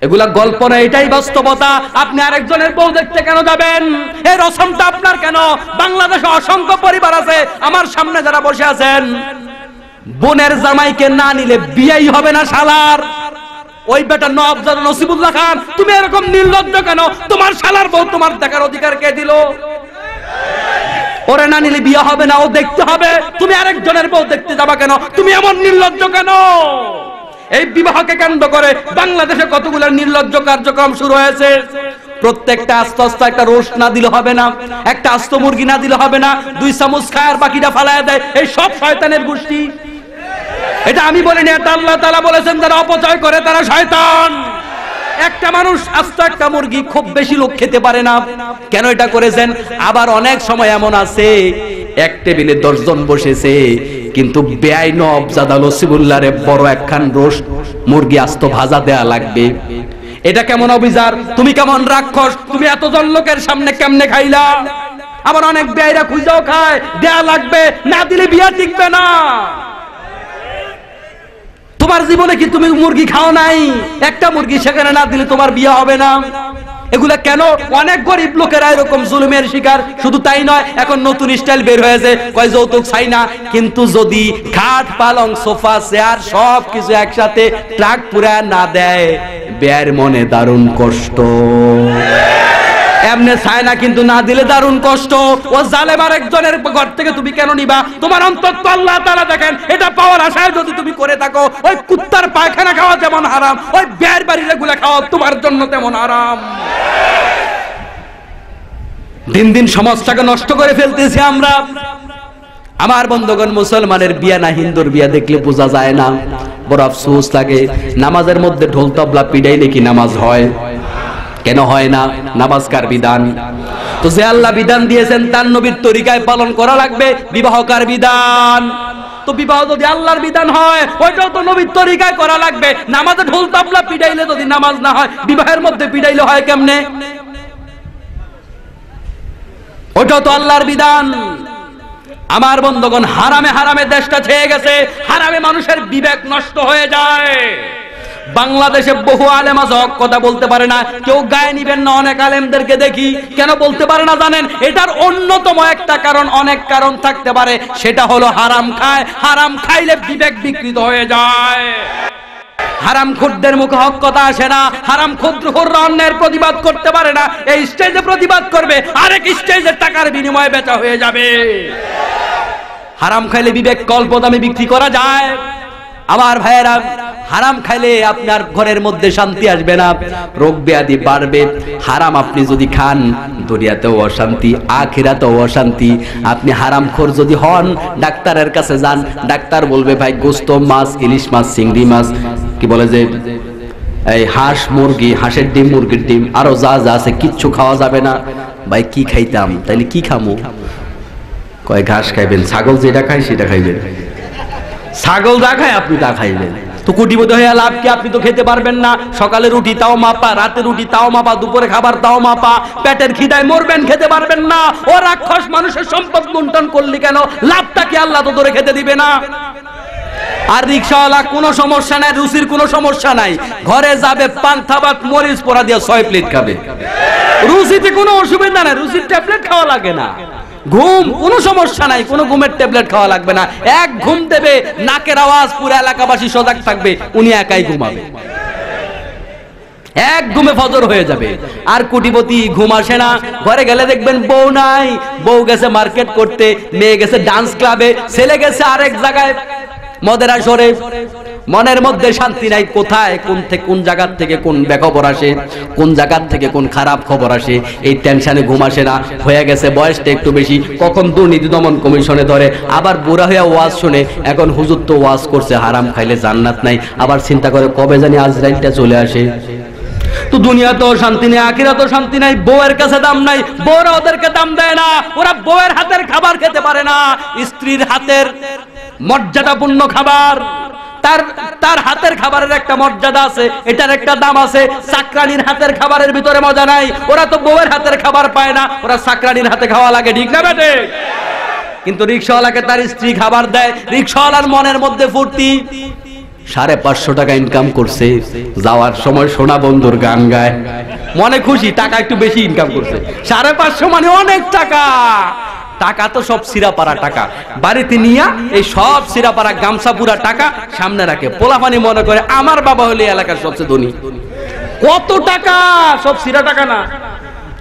এগুলা গল্প না, এটাই বাস্তবতা। আপনি আরেকজনের বউ দেখতে কেন যাবেন? এই রসমটা আপনার কেন? বাংলাদেশে অসংখ্য পরিবার আছে, আমার সামনে যারা বসে আছেন, বোনের জামাইকে না নিলে বিয়েই হবে না শালার। ওই বেটা নওয়াবজাদা নসিবুল্লাহ খান, তুমি এরকম নির্লজ্জ কেন? তোমার শালার বউ তোমার দেখার অধিকার কে দিল? ওরে না নিলে বিয়ে হবে না, ও দেখতে হবে। তুমি আরেকজনের বউ দেখতে যাবা কেন? তুমি এমন নির্লজ্জ কেন? এই বিবাহকে কেন্দ্র করে বাংলাদেশে কতগুলো নির্লজ্জ কার্যক্রম শুরু হয়েছে। প্রত্যেকটা আস্তে আস্তে একটা রোস্ট না দিলে হবে না, একটা আস্ত মুরগি না দিলে হবে না, 2 চামচ খায় আর বাকিটা ফালায় দেয়, এই সব শয়তানের গোষ্ঠী। এটা আমি বলিনি, এটা আল্লাহ তাআলা বলেছেন, যারা অপচয় করে তারা শয়তান। একটা মানুষ আস্ত একটা মুরগি খুব বেশি লোক খেতে পারে না, কেন এটা করেছেন? আবার অনেক সময় এমন আছে এক টেবিলে 10 জন বসেছে, কিন্তু বেআই নওয়াবজাদা নসিবুল্লাহরে বড় একখান রোস্ট মুরগি আস্ত ভাজা দেয়া লাগবে। এটা কেমন অবিচার? তুমি কেমন রাক্ষস? তুমি এতজন লোকের সামনে কেমনে খাইলা? আবার অনেক বেআইরা খুঁজাও খায়, দেয়া লাগবে, না দিলে বিয়া টিকবে না। তোমার জীবনে কি তুমি মুরগি খাও নাই? একটা মুরগি সেখানে না দিলে তোমার বিয়ে হবে না। এগুলা কেন? অনেক গরিব লোকেরা এরকম জুলুমের শিকার। শুধু তাই নয়, এখন নতুন স্টাইল বের হয়েছে, কয় যৌতুক চাই না। কিন্তু যদি খাট পালং সোফা চেয়ার সব কিছু একসাথে ট্রাক পুরা না দেয়, বেয়ার মনে দারুণ কষ্ট। এমনে চায় না, কিন্তু না দিলে দারুণ কষ্ট। ও জালেম আরেকজনের ঘর থেকে তুমি কেন নিবা? তোমার অন্তর তো আল্লাহ তাআলা দেখেন। এটা পাওয়ার আশায় যদি তুমি করে থাকো, ওই কুত্তার পায়খানা খাওয়া যেমন হারাম, ওই বেয়ার বাড়ির এগুলা খাওয়া তোমার জন্য তেমন হারাম। দিন দিন সমাজটাকে নষ্ট করে ফেলতেছি আমরা। আমার বন্ধুগণ, মুসলমানের বিয়া না হিন্দুর বিয়া দেখলে বোঝা যায় না, বড় আফসোস লাগে। নামাজের মধ্যে ঢোল তবলা পিটাইলে কি নামাজ হয়? কেন হয় না? নামাজ কার বিধান? তো যে আল্লাহ বিধান দিয়েছেন তার নবীর তরিকায় পালন করা লাগবে। বিবাহ কার বিধান? তো বিবাহ যদি আল্লাহর বিধান হয় ওইটাও তো নবীর তরিকায় করা লাগবে। নামাজে ঢোল তবলা পিটাইলে যদি নামাজ না হয়, বিবাহের মধ্যে পিটাইলে হয় কেমনে? ওইটাও তো আল্লাহর বিধান। আমার বন্ধুগণ, হারামে হারামে দেশটা ছেয়ে গেছে, হারামে মানুষের বিবেক নষ্ট হয়ে যায়। বাংলাদেশে বহু আলেম আছে, হক কথা বলতে পারে না, কেউ গায়ে নিবেন না। অনেক আলেমদেরকে দেখি, কেন বলতে পারে না জানেন? এটার অন্যতম একটা কারণ, অনেক কারণ থাকতে পারে, সেটা হলো হারাম খায়। হারাম খাইলে বিবেক বিকৃত হয়ে যায়। হারাম খুরদের মুখে হক কথা আসে না। হারাম খুররা অন্যের প্রতিবাদ করতে পারে না। এই স্টেজে প্রতিবাদ করবে, আরেক স্টেজে টাকার বিনিময়ে বেচা হয়ে যাবে। হারাম খাইলে বিবেক অল্প দামে বিক্রি করা যায়। আমার ভাইয়েরা, হারাম খাইলে আপনার ঘরের মধ্যে শান্তি আসবে না, রোগ ব্যাধি বাড়বে। হারাম আপনি যদি খান, দুনিয়াতেও অশান্তি, আখিরাতেও অশান্তি। আপনি হারামখোর যদি হন, ডাক্তারের কাছে যান, ডাক্তার বলবে ভাই গোস্ত, মাছ, ইলিশ মাছ, চিংড়ি মাছ, কি বলে যে এই হাঁস, মুরগি, হাঁসের ডিম, মুরগির ডিম, আরো যা যা আছে কিচ্ছু খাওয়া যাবে না। ভাই কি খাইতাম? তাইলে কি খামো? কয় ঘাস খাইবেন, ছাগল যেটা খায় সেটা খাইবেন। ছাগল যা খায় আপনি তা খাইবেন। তো কোটিপতি হয়ে লাভ কি? আপনি তো খেতে পারবেন না। সকালে রুটি তাও মাপা, রাতে রুটি তাও মাপা, দুপুরে খাবার তাও মাপা, পেটের খিদায় মরবেন, খেতে পারবেন না। ও রাক্ষস মানুষের সম্পদ লুণ্ঠন করলি কেন? লাভটা কি? আল্লাহ তো তোরে খেতে দিবে না। আর রিকশাওয়ালা কোনো সমস্যা নাই, রুচির কোনো সমস্যা নাই, ঘরে যাবে পান্তা ভাত মরিচ পোড়া দিয়ে 6 প্লেট খাবে। রুচিতে কোনো অসুবিধা নাই, রুচির ট্যাবলেট খাওয়া লাগে না। ঘুম কোনো সমস্যা নাই, কোনো ঘুমের ট্যাবলেট খাওয়া লাগবে না। এক ঘুম দেবে, নাকের আওয়াজ পুরো এলাকাবাসী সজাগ থাকবে, উনি একাই ঘুমাবে, এক ঘুমে ফজর হয়ে যাবে। আর কোটিপতি ঘুম আসে না, ঘরে গেলে দেখবেন বউ নাই, বউ গেছে মার্কেট করতে, মেয়ে গেছে ডান্স ক্লাবে, ছেলে গেছে আরেক জায়গায় মদের আসরে। মনের মধ্যে শান্তি নাই। কোথায় কোন জায়গা থেকে কোন বেখবর আসে, কোন জায়গা থেকে কোন খারাপ খবর আসে, এই টেনশনে ঘুম আসে না। হয়ে গেছে বয়সটা একটু বেশি, কখন দুর্নীতি দমন কমিশনে ধরে, আবার বুড়া হয়ে ওয়াজ শুনে। এখন হুজুর তো ওয়াজ করছে হারাম খাইলে জান্নাত নাই, আবার চিন্তা করে কবে জানি আজরাইলটা চলে আসে। তো দুনিয়াতেও শান্তি নেই, আখিরাতেও শান্তি নাই। বউয়ের কাছে দাম নাই, বউরা ওদেরকে দাম দেয় না। ওরা বউয়ের হাতের খাবার খেতে পারে না। স্ত্রীর হাতের মর্যাদাপূর্ণ খাবার, তার হাতের খাবারের একটা মর্যাদা আছে, এটার একটা দাম আছে। চাকরানির হাতের খাবারের ভিতরে মজা নাই। ওরা তো বউয়ের হাতের খাবার পায় না, ওরা চাকরানির হাতে খাওয়া লাগে, ঠিক না বেটে? কিন্তু রিকশাওয়ালাকে তার স্ত্রী খাবার দেয়, রিকশাওয়ালার মনের মধ্যে ফুর্তি। 550 টাকা ইনকাম করছে, যাওয়ার সময় সোনা বন্ধুর গান গায়, মনে খুশি, টাকা একটু বেশি ইনকাম করছে। 550 মানে অনেক টাকা। টাকা তো সব সিরাপাড়া টাকা, বাড়িতে নিয়ে এই সব সিরাপাড়া গামছা পুরা টাকা সামনে রাখে। পোলাপানি মনে করে আমার বাবা হলে এলাকার সবচেয়ে ধনী। কত টাকা! সব সিরা টাকা না,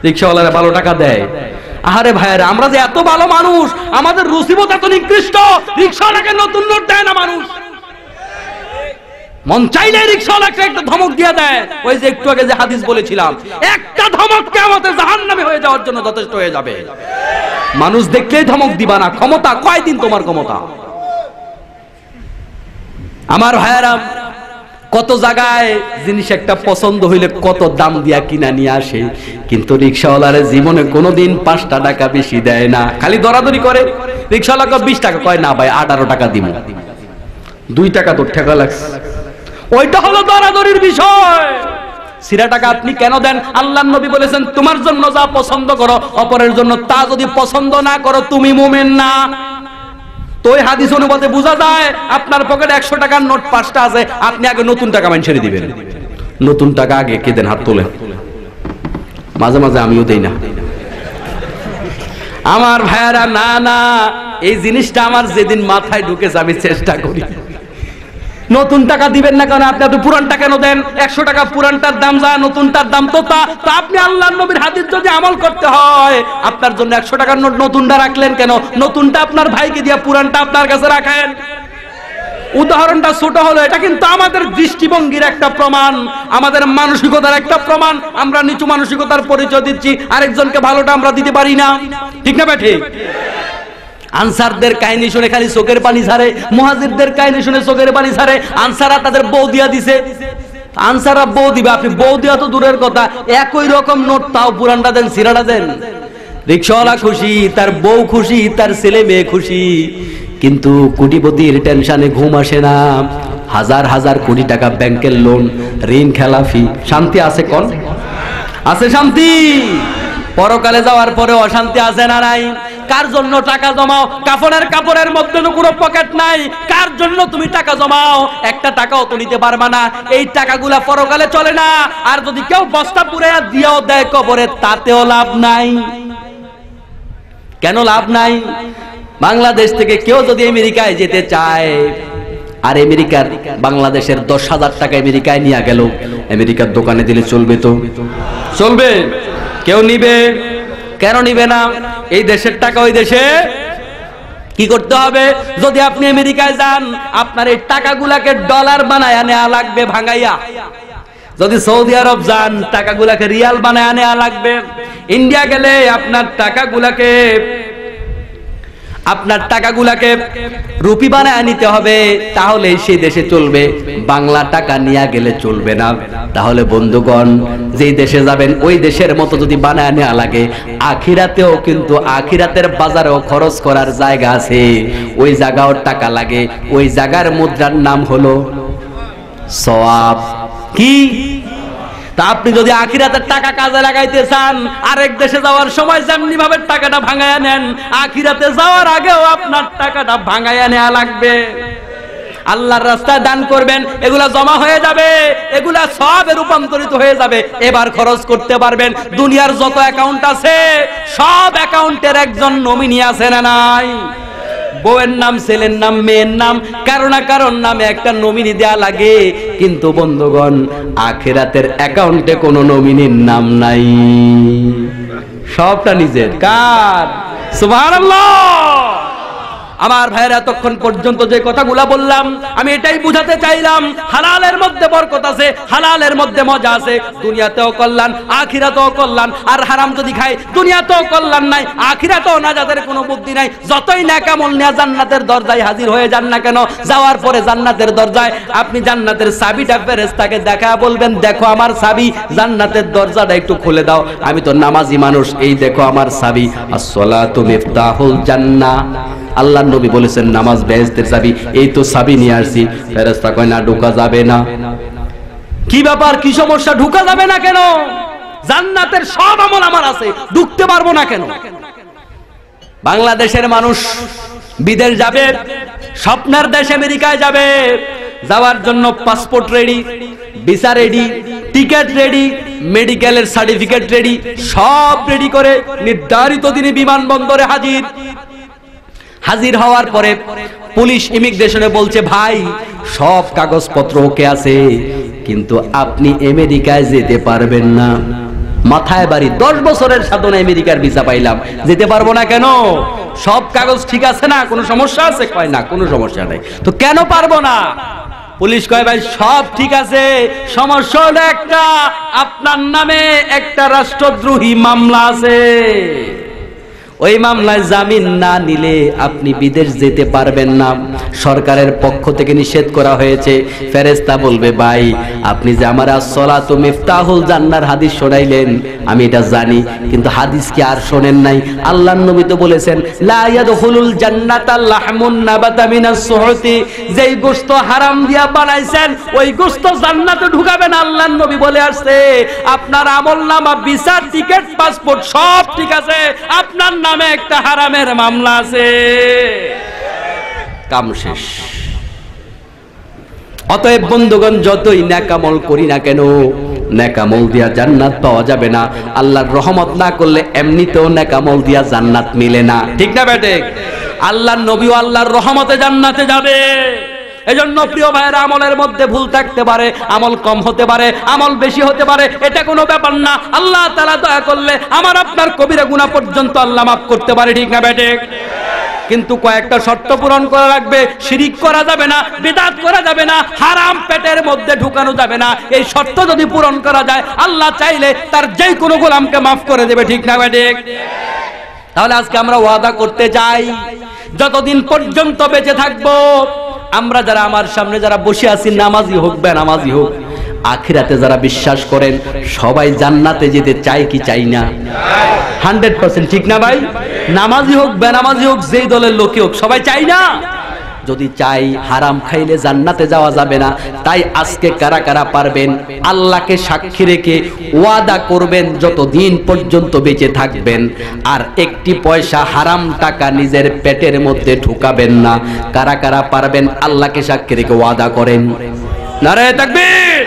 রিকশাওয়ালারা ভালো টাকা দেয়। আরে ভাইয়েরা, আমরা যে এত ভালো মানুষ, আমাদের রুচিবোধ এত নিকৃষ্ট, রিকশাওয়ালাকে নতুন নোট দেয় না মানুষ। মন চাইলে রিকশাওয়ালাকে একটা ধমক দিয়ে দেয়। ওই যে একটু আগে যে হাদিস বলেছিলাম, একটা ধমক কিয়ামতে জাহান্নামে হয়ে যাওয়ার জন্য যথেষ্ট হয়ে যাবে। মানুষ দেখলেই ধমক দিবা না। ক্ষমতা কয়দিন তোমার ক্ষমতা? আমার ভাইয়েরা, কত জায়গায় জিনিস একটা পছন্দ হইলে কত দাম দিয়া কিনা নিয়ে আসে, কিন্তু রিকশাওয়ালার জীবনে কোনোদিন 5 টাকা বেশি দেয় না, খালি দরাদরি করে। রিকশাওয়ালাকে 20 টাকা কয়, না ভাই 18 টাকা দিব, 2 টাকা তোর ঠেকা লাগছে। ওইটা হলো দরাদরির বিষয়। সিরা টাকা আপনি কেন দেন? আল্লাহর নবী বলেছেন, তোমার জন্য যা পছন্দ করো, অপরের জন্য তা যদি পছন্দ না করো, তুমি মুমিন না। তো এই হাদিস অনুপাতে বোঝা যায়, আপনার পকেটে 100 টাকার নোট 5টা আছে, আপনি আগে নতুন টাকা ছেড়ে দিবেন। নতুন টাকা আগে কে দেন? হাত তোলেন। মাঝে মাঝে আমিও দেই না। আমার ভাইয়ারা, না না, এই জিনিসটা আমার যেদিন মাথায় ঢুকেছে আমি চেষ্টা করি। নতুন টাকা দিবেন না, কারণ আপনি তো পুরানটা কেন দেন? 100 টাকা পুরানটার দাম যা, নতুনটার দাম তো তা। তো আপনি আল্লাহর নবীর হাদিস যদি আমল করতে হয়, আপনার জন্য 100 টাকার নোট নতুনটা রাখলেন কেন? নতুনটা আপনার ভাইকে দিয়া পুরানটা আপনার কাছে রাখেন। উদাহরণটা ছোট হলো, এটা কিন্তু আমাদের দৃষ্টিভঙ্গির একটা প্রমাণ, আমাদের মানসিকতার একটা প্রমাণ। আমরা নিচু মানসিকতার পরিচয় দিচ্ছি, আরেকজনকে ভালোটা আমরা দিতে পারি না। ঠিক না ঠিক? আনসারদের কাহিনী শুনে খালি চোখের পানি ছাড়ে, মুহাজিরদের কাহিনী শুনে চোখের পানি ছাড়ে। আনসাররা তাদের বউ দিয়া দিছে, আনসাররা বউ দিবে, আপনি বউ দিয়া তো দূরের কথা, একই রকম নোট, তাও পুরানটা দেন সিরাটা দেন। রিকশাওয়ালা খুশি, তার বউ খুশি, তার ছেলে মেয়ে খুশি, কিন্তু কোটিপতির টেনশনে ঘুম আসে না। হাজার হাজার কোটি টাকা ব্যাংকের লোন, ঋণ খেলাফি। শান্তি আছে কোন? আছে শান্তি? পরকালে যাওয়ার পরে অশান্তি আছে না নাই? কার জন্য টাকা জমাও? কাপড়ের মধ্যে তো কোনো পকেট নাই, কার জন্য তুমি টাকা জমাও? একটা টাকাও তো নিতে পারবা না। এই টাকাগুলা পরকালে চলে না। আর যদি কেউ বস্তা পুরাইয়া দিয়াও দেয় কবরে, তাতেও লাভ নাই। কেন লাভ নাই? বাংলাদেশ থেকে কেউ যদি আমেরিকায় যেতে চায়, আর আমেরিকার বাংলাদেশের 10,000 টাকা আমেরিকায় নিয়ে গেল, আমেরিকার দোকানে দিলে চলবে? তো চলবে? কেউ নিবে? কেন নিবে না? এই দেশের টাকা ওই দেশে কি করতে হবে? যদি আপনি আমেরিকায় যান, আপনার এই টাকাগুলাকে ডলার বানায় নেওয়া লাগবে ভাঙাইয়া। যদি সৌদি আরব যান, টাকাগুলাকে রিয়াল বানায় নেওয়া লাগবে। ইন্ডিয়া গেলে আপনার টাকাগুলাকে রুপি বানায় নিতে হবে, তাহলে সেই দেশে চলবে। বাংলা টাকা নিয়ে গেলে চলবে না। তাহলে বন্ধুগণ, যেই দেশে যাবেন ওই দেশের মতো যদি বানায় নেওয়া লাগে, আখিরাতেও কিন্তু আখিরাতের বাজারেও খরচ করার জায়গা আছে, ওই জায়গাও টাকা লাগে। ওই জায়গার মুদ্রার নাম হলো সওয়াব। কি? তা আপনি যদি আখিরাতের টাকা কাজে লাগাইতে চান, আরেক দেশে যাওয়ার সময় যেমনি ভাবে টাকাটা ভাঙায়া নেন, আখিরাতে যাওয়ার আগেও আপনার টাকাটা ভাঙায়া নেওয়া লাগবে। আল্লাহর রাস্তায় দান করবেন, এগুলা জমা হয়ে যাবে, এগুলা সবে রূপান্তরিত হয়ে যাবে, এবার খরচ করতে পারবেন। দুনিয়ার যত অ্যাকাউন্ট আছে, সব অ্যাকাউন্টের একজন নমিনি আছে না নাই? বউয়ের নাম, ছেলের নাম, মেয়ের নাম, কারো না কারোর নামে একটা নমিনি দেয়া লাগে। কিন্তু বন্ধুগণ, আখিরাতের অ্যাকাউন্টে কোনো নমিনির নাম নাই, সবটা নিজের। কার? সুবহানাল্লাহ। আমার ভাইয়েরা, এতক্ষণ পর্যন্ত যে কথাগুলা বললাম, আমি এটাই বুঝাতে চাইলাম, হালালের মধ্যে বরকত আছে, হালালের মধ্যে মজা আছে। দুনিয়াতেও কল্যাণ, আখিরাতেও কল্যাণ। আর হারাম যদি খায়, দুনিয়াতেও কল্যাণ নাই, আখিরাতেও নাজাতের কোনো বুদ্ধি নাই। যতই নেকামল নিয়ে জান্নাতের দরজায় হাজির হয়ে যান না কেন, যাওয়ার পরে জান্নাতের দরজায় আপনি জান্নাতের চাবিটা ফেরেশতাকে দেখা বলবেন, দেখো আমার চাবি, জান্নাতের দরজাটা একটু খুলে দাও, আমি তো নামাজি মানুষ, এই দেখো আমার চাবি। আসসালাতু মিফতাহুল জান্নাহ। আল্লাহর নবী বলেছেন, নামাজ বেহেশতের চাবি, এই তো চাবি নিয়ে আসছি। ফেরেশতা কয়, না, ঢোকা যাবে না। কি ব্যাপার? কি সমস্যা? ঢোকা যাবে না কেন? জান্নাতের সব আমল আমার আছে, ঢুকতে পারবো না কেন? বাংলাদেশের মানুষ বিদেশ যাবে, স্বপ্নের দেশ আমেরিকায় যাবে, যাওয়ার জন্য passport ready, visa ready, ticket ready, মেডিকেলের সার্টিফিকেট রেডি, সব রেডি করে নির্ধারিত দিনে বিমানবন্দরে হাজির হওয়ার পরে পুলিশ ইমিগ্রেশনে বলছে, ভাই সব কাগজপত্র ওকে আছে, কিন্তু আপনি আমেরিকায় যেতে পারবেন না। মাথায় বাড়ি, 10 বছরের সাধনা আমেরিকার ভিসা পাইলাম, যেতে পারবো না কেন? সব কাগজ ঠিক আছে না? কোনো সমস্যা আছে? কয় না, কোনো সমস্যা নাই। তো কেন পারবো না? পুলিশ কয়, ভাই সব ঠিক আছে, সমস্যা হলো একটা, আপনার নামে একটা রাষ্ট্রদ্রোহী মামলা আছে। ওই মামলায় জামিন না নিলে আপনি বিদেশ যেতে পারবেন না, সরকারের পক্ষ থেকে নিষেধ করা হয়েছে। ফেরেশতা বলবে, ভাই আপনি যে আমার আসসালাতু মিফতাহুল জান্নার হাদিস শোনাইলেন, আমি এটা জানি, কিন্তু হাদিস কি আর শোনেন নাই? আল্লাহর নবী তো বলেছেন, লা ইয়াদখুলুল জান্নাতা লাহমুন নাবাতা মিনাস সুহতি, যেই গোশত হারাম দিয়া বানাইছেন ওই গোশত জান্নাতে ঢুকাবে না। আল্লাহর নবী বলে আসছে, আপনার আমলনামা, ভিসা, টিকিট, পাসপোর্ট সব ঠিক আছে, আপনার নামে একটা হারামের মামলা আছে, কাম শেষ। অতএব বন্ধুগণ, যতই নেকামল করি না কেন, নেকামল দিয়া জান্নাত পাওয়া যাবে না। আল্লাহর রহমত না করলে এমনিতেও নেকামল দিয়া জান্নাত মিলে না। ঠিক না বেটে? আল্লাহর নবীও আল্লাহর রহমতে জান্নাতে যাবে। এজন্য প্রিয় ভাইয়েরা, আমলের মধ্যে ভুল থাকতে পারে, আমল কম হতে পারে, আমল বেশি হতে পারে, এটা কোনো ব্যাপার না। আল্লাহ তাআলা দয়া করলে আমার আপনার কবিরা গুনাহ পর্যন্ত আল্লাহ মাফ করতে পারে। ঠিক না বেটে? কিন্তু কয়েকটা শর্ত পূরণ করা লাগবে। শিরিক করা যাবে না, বিদআত করা যাবে না, হারাম পেটের মধ্যে ঢুকানো যাবে না। এই শর্ত যদি পূরণ করা যায়, আল্লাহ চাইলে তার যে কোনো গোলামকে মাফ করে দেবে। ঠিক না ঠিক? তাহলে আজকে আমরা ওয়াদা করতে যাই, যতদিন পর্যন্ত বেঁচে থাকবো আমরা যারা আমার সামনে যারা বসে আছি, নামাজি হোক বেনামাজি হোক, আখিরাতে যারা বিশ্বাস করেন সবাই জান্নাতে যেতে চায় কি চাই না? 100%। ঠিক না ভাই? নামাজি হোক বেনামাজি হোক, যেই দলের লোকই হোক, সবাই চাই না? যদি চাই, হারাম খাইলে জান্নাতে যাওয়া যাবে না। তাই আজকে কারা কারা পারবেন আল্লাহকে সাক্ষী রেখে ওয়াদা করবেন যতদিন পর্যন্ত বেঁচে থাকবেন আর একটি পয়সা হারাম টাকা নিজের পেটের মধ্যে ঢুকাবেন না? কারা কারা পারবেন আল্লাহকে সাক্ষী রেখে ওয়াদা করেন? নারে তাকবীর!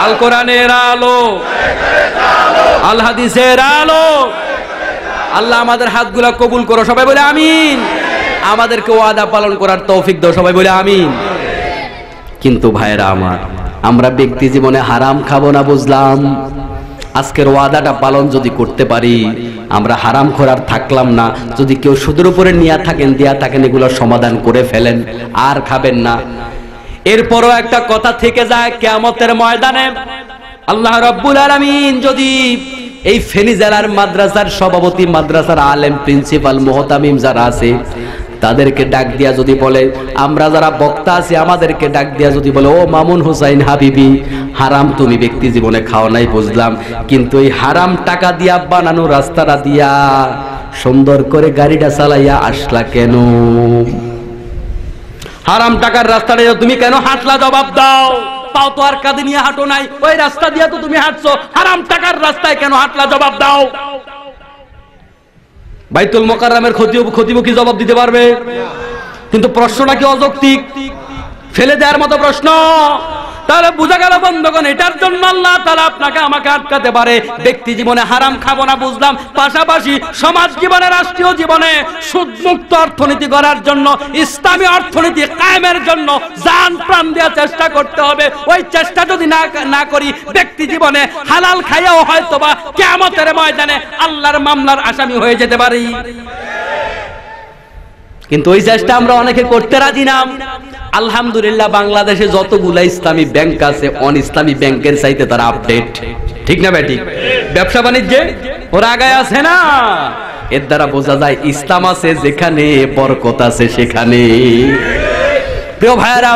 আল কোরআনের আলো, আল হাদিসের আলো। আল্লাহ আমাদের হাতগুলা কবুল করো, সবাই বলে আমিন। আমাদেরকে ওয়াদা পালন করার তৌফিক দাও, সবাই বলে আমিন। কিন্তু ভাইরা আমার, আমরা ব্যক্তি জীবনে হারাম খাবো না বুঝলাম। আজকের ওয়াদাটা পালন যদি করতে পারি, আমরা হারাম খোরার থাকলাম না। যদি কেউ সুদের উপরে নিয়ে থাকেন, দিয়া থাকেন, এগুলো সমাধান করে ফেলেন, আর খাবেন না। এরপরও একটা কথা থেকে যায়, কিয়ামতের ময়দানে আল্লাহ রাব্বুল আলামিন যদি এই ফেনী জেলার মাদ্রাসার সভাপতি, মাদ্রাসার আলেম, প্রিন্সিপাল, মুহতামিম যারা আছে, তাদেরকে ডাক দিয়া যদি বলে, আমরা যারা বক্তা আছি আমাদেরকে ডাক দিয়া যদি বলে, ও মামুন হুসাইন হাবিবি, হারাম তুমি ব্যক্তি জীবনে খাও নাই বুঝলাম, কিন্তু এই হারাম টাকা দিয়া বানানো রাস্তাটা দিয়া সুন্দর করে গাড়িটা চালাইয়া আসলা কেন? হারাম টাকার রাস্তাটা তুমি কেন হাঁটলা? জবাব দাও। পাও তো আর কাঁধে নিয়ে হাঁটো নাই, ওই রাস্তা দিয়ে তো তুমি হাঁটছো, হারাম টাকার রাস্তায় কেন হাঁটলা? জবাব দাও। বাইতুল মুকাররমের খতিব কি জবাব দিতে পারবে? কিন্তু প্রশ্নটা কি অযৌক্তিক? ফেলে দেওয়ার মতো প্রশ্ন। তাহলে বোঝা গেল বন্ধুগণ, এটার জন্য আল্লাহ তাআলা আপনাকে আমাকে আটকাতে পারে। ব্যক্তি জীবনে হারাম খাবো না বুঝলাম, পাশাপাশি সমাজ জীবনে, রাষ্ট্রীয় জীবনে সুদমুক্ত অর্থনীতি করার জন্য, ইসলামী অর্থনীতি কায়েমের জন্য জান প্রাণ দেওয়ার চেষ্টা করতে হবে। ওই চেষ্টা যদি না করি, ব্যক্তি জীবনে হালাল খাইয়াও হয়তোবা কিয়ামতের ময়দানে আল্লাহর মামলার আসামি হয়ে যেতে পারি। কিন্তু ওই চেষ্টা আমরা অনেকে করতে রাজি না। আলহামদুলিল্লাহ, বাংলাদেশে যতগুলা ইসলামী ব্যাংক আছে, অন ইসলামী ব্যাংকের চাইতে তারা আপডেট। ঠিক না ভাই? ঠিক। ব্যবসা বাণিজ্যে ওরা আগায় আছে না? এর দ্বারা বোঝা যায় ইসলাম আছে যেখানে, বরকত আছে সেখানে। প্রিয় ভাইয়েরা,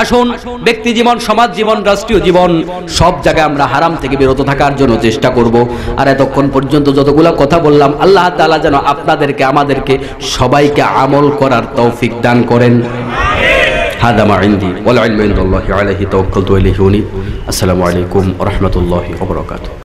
আসুন ব্যক্তি জীবন, সমাজ জীবন, রাষ্ট্রীয় জীবন, সব জায়গায় আমরা হারাম থেকে বিরত থাকার জন্য চেষ্টা করব। আর এতক্ষণ পর্যন্ত যতগুলা কথা বললাম, আল্লাহ তাআলা যেন আপনাদেরকে, আমাদেরকে সবাইকে আমল করার তৌফিক দান করেন। হাদা মা ইনদি ওয়াল ইলমু ইনদাল্লাহি আলাইহি তাওয়াক্কালতু ওয়া ইলাইহি উনীব। আসসালামু আলাইকুম ওয়া রাহমাতুল্লাহি ওয়া বারাকাতুহু।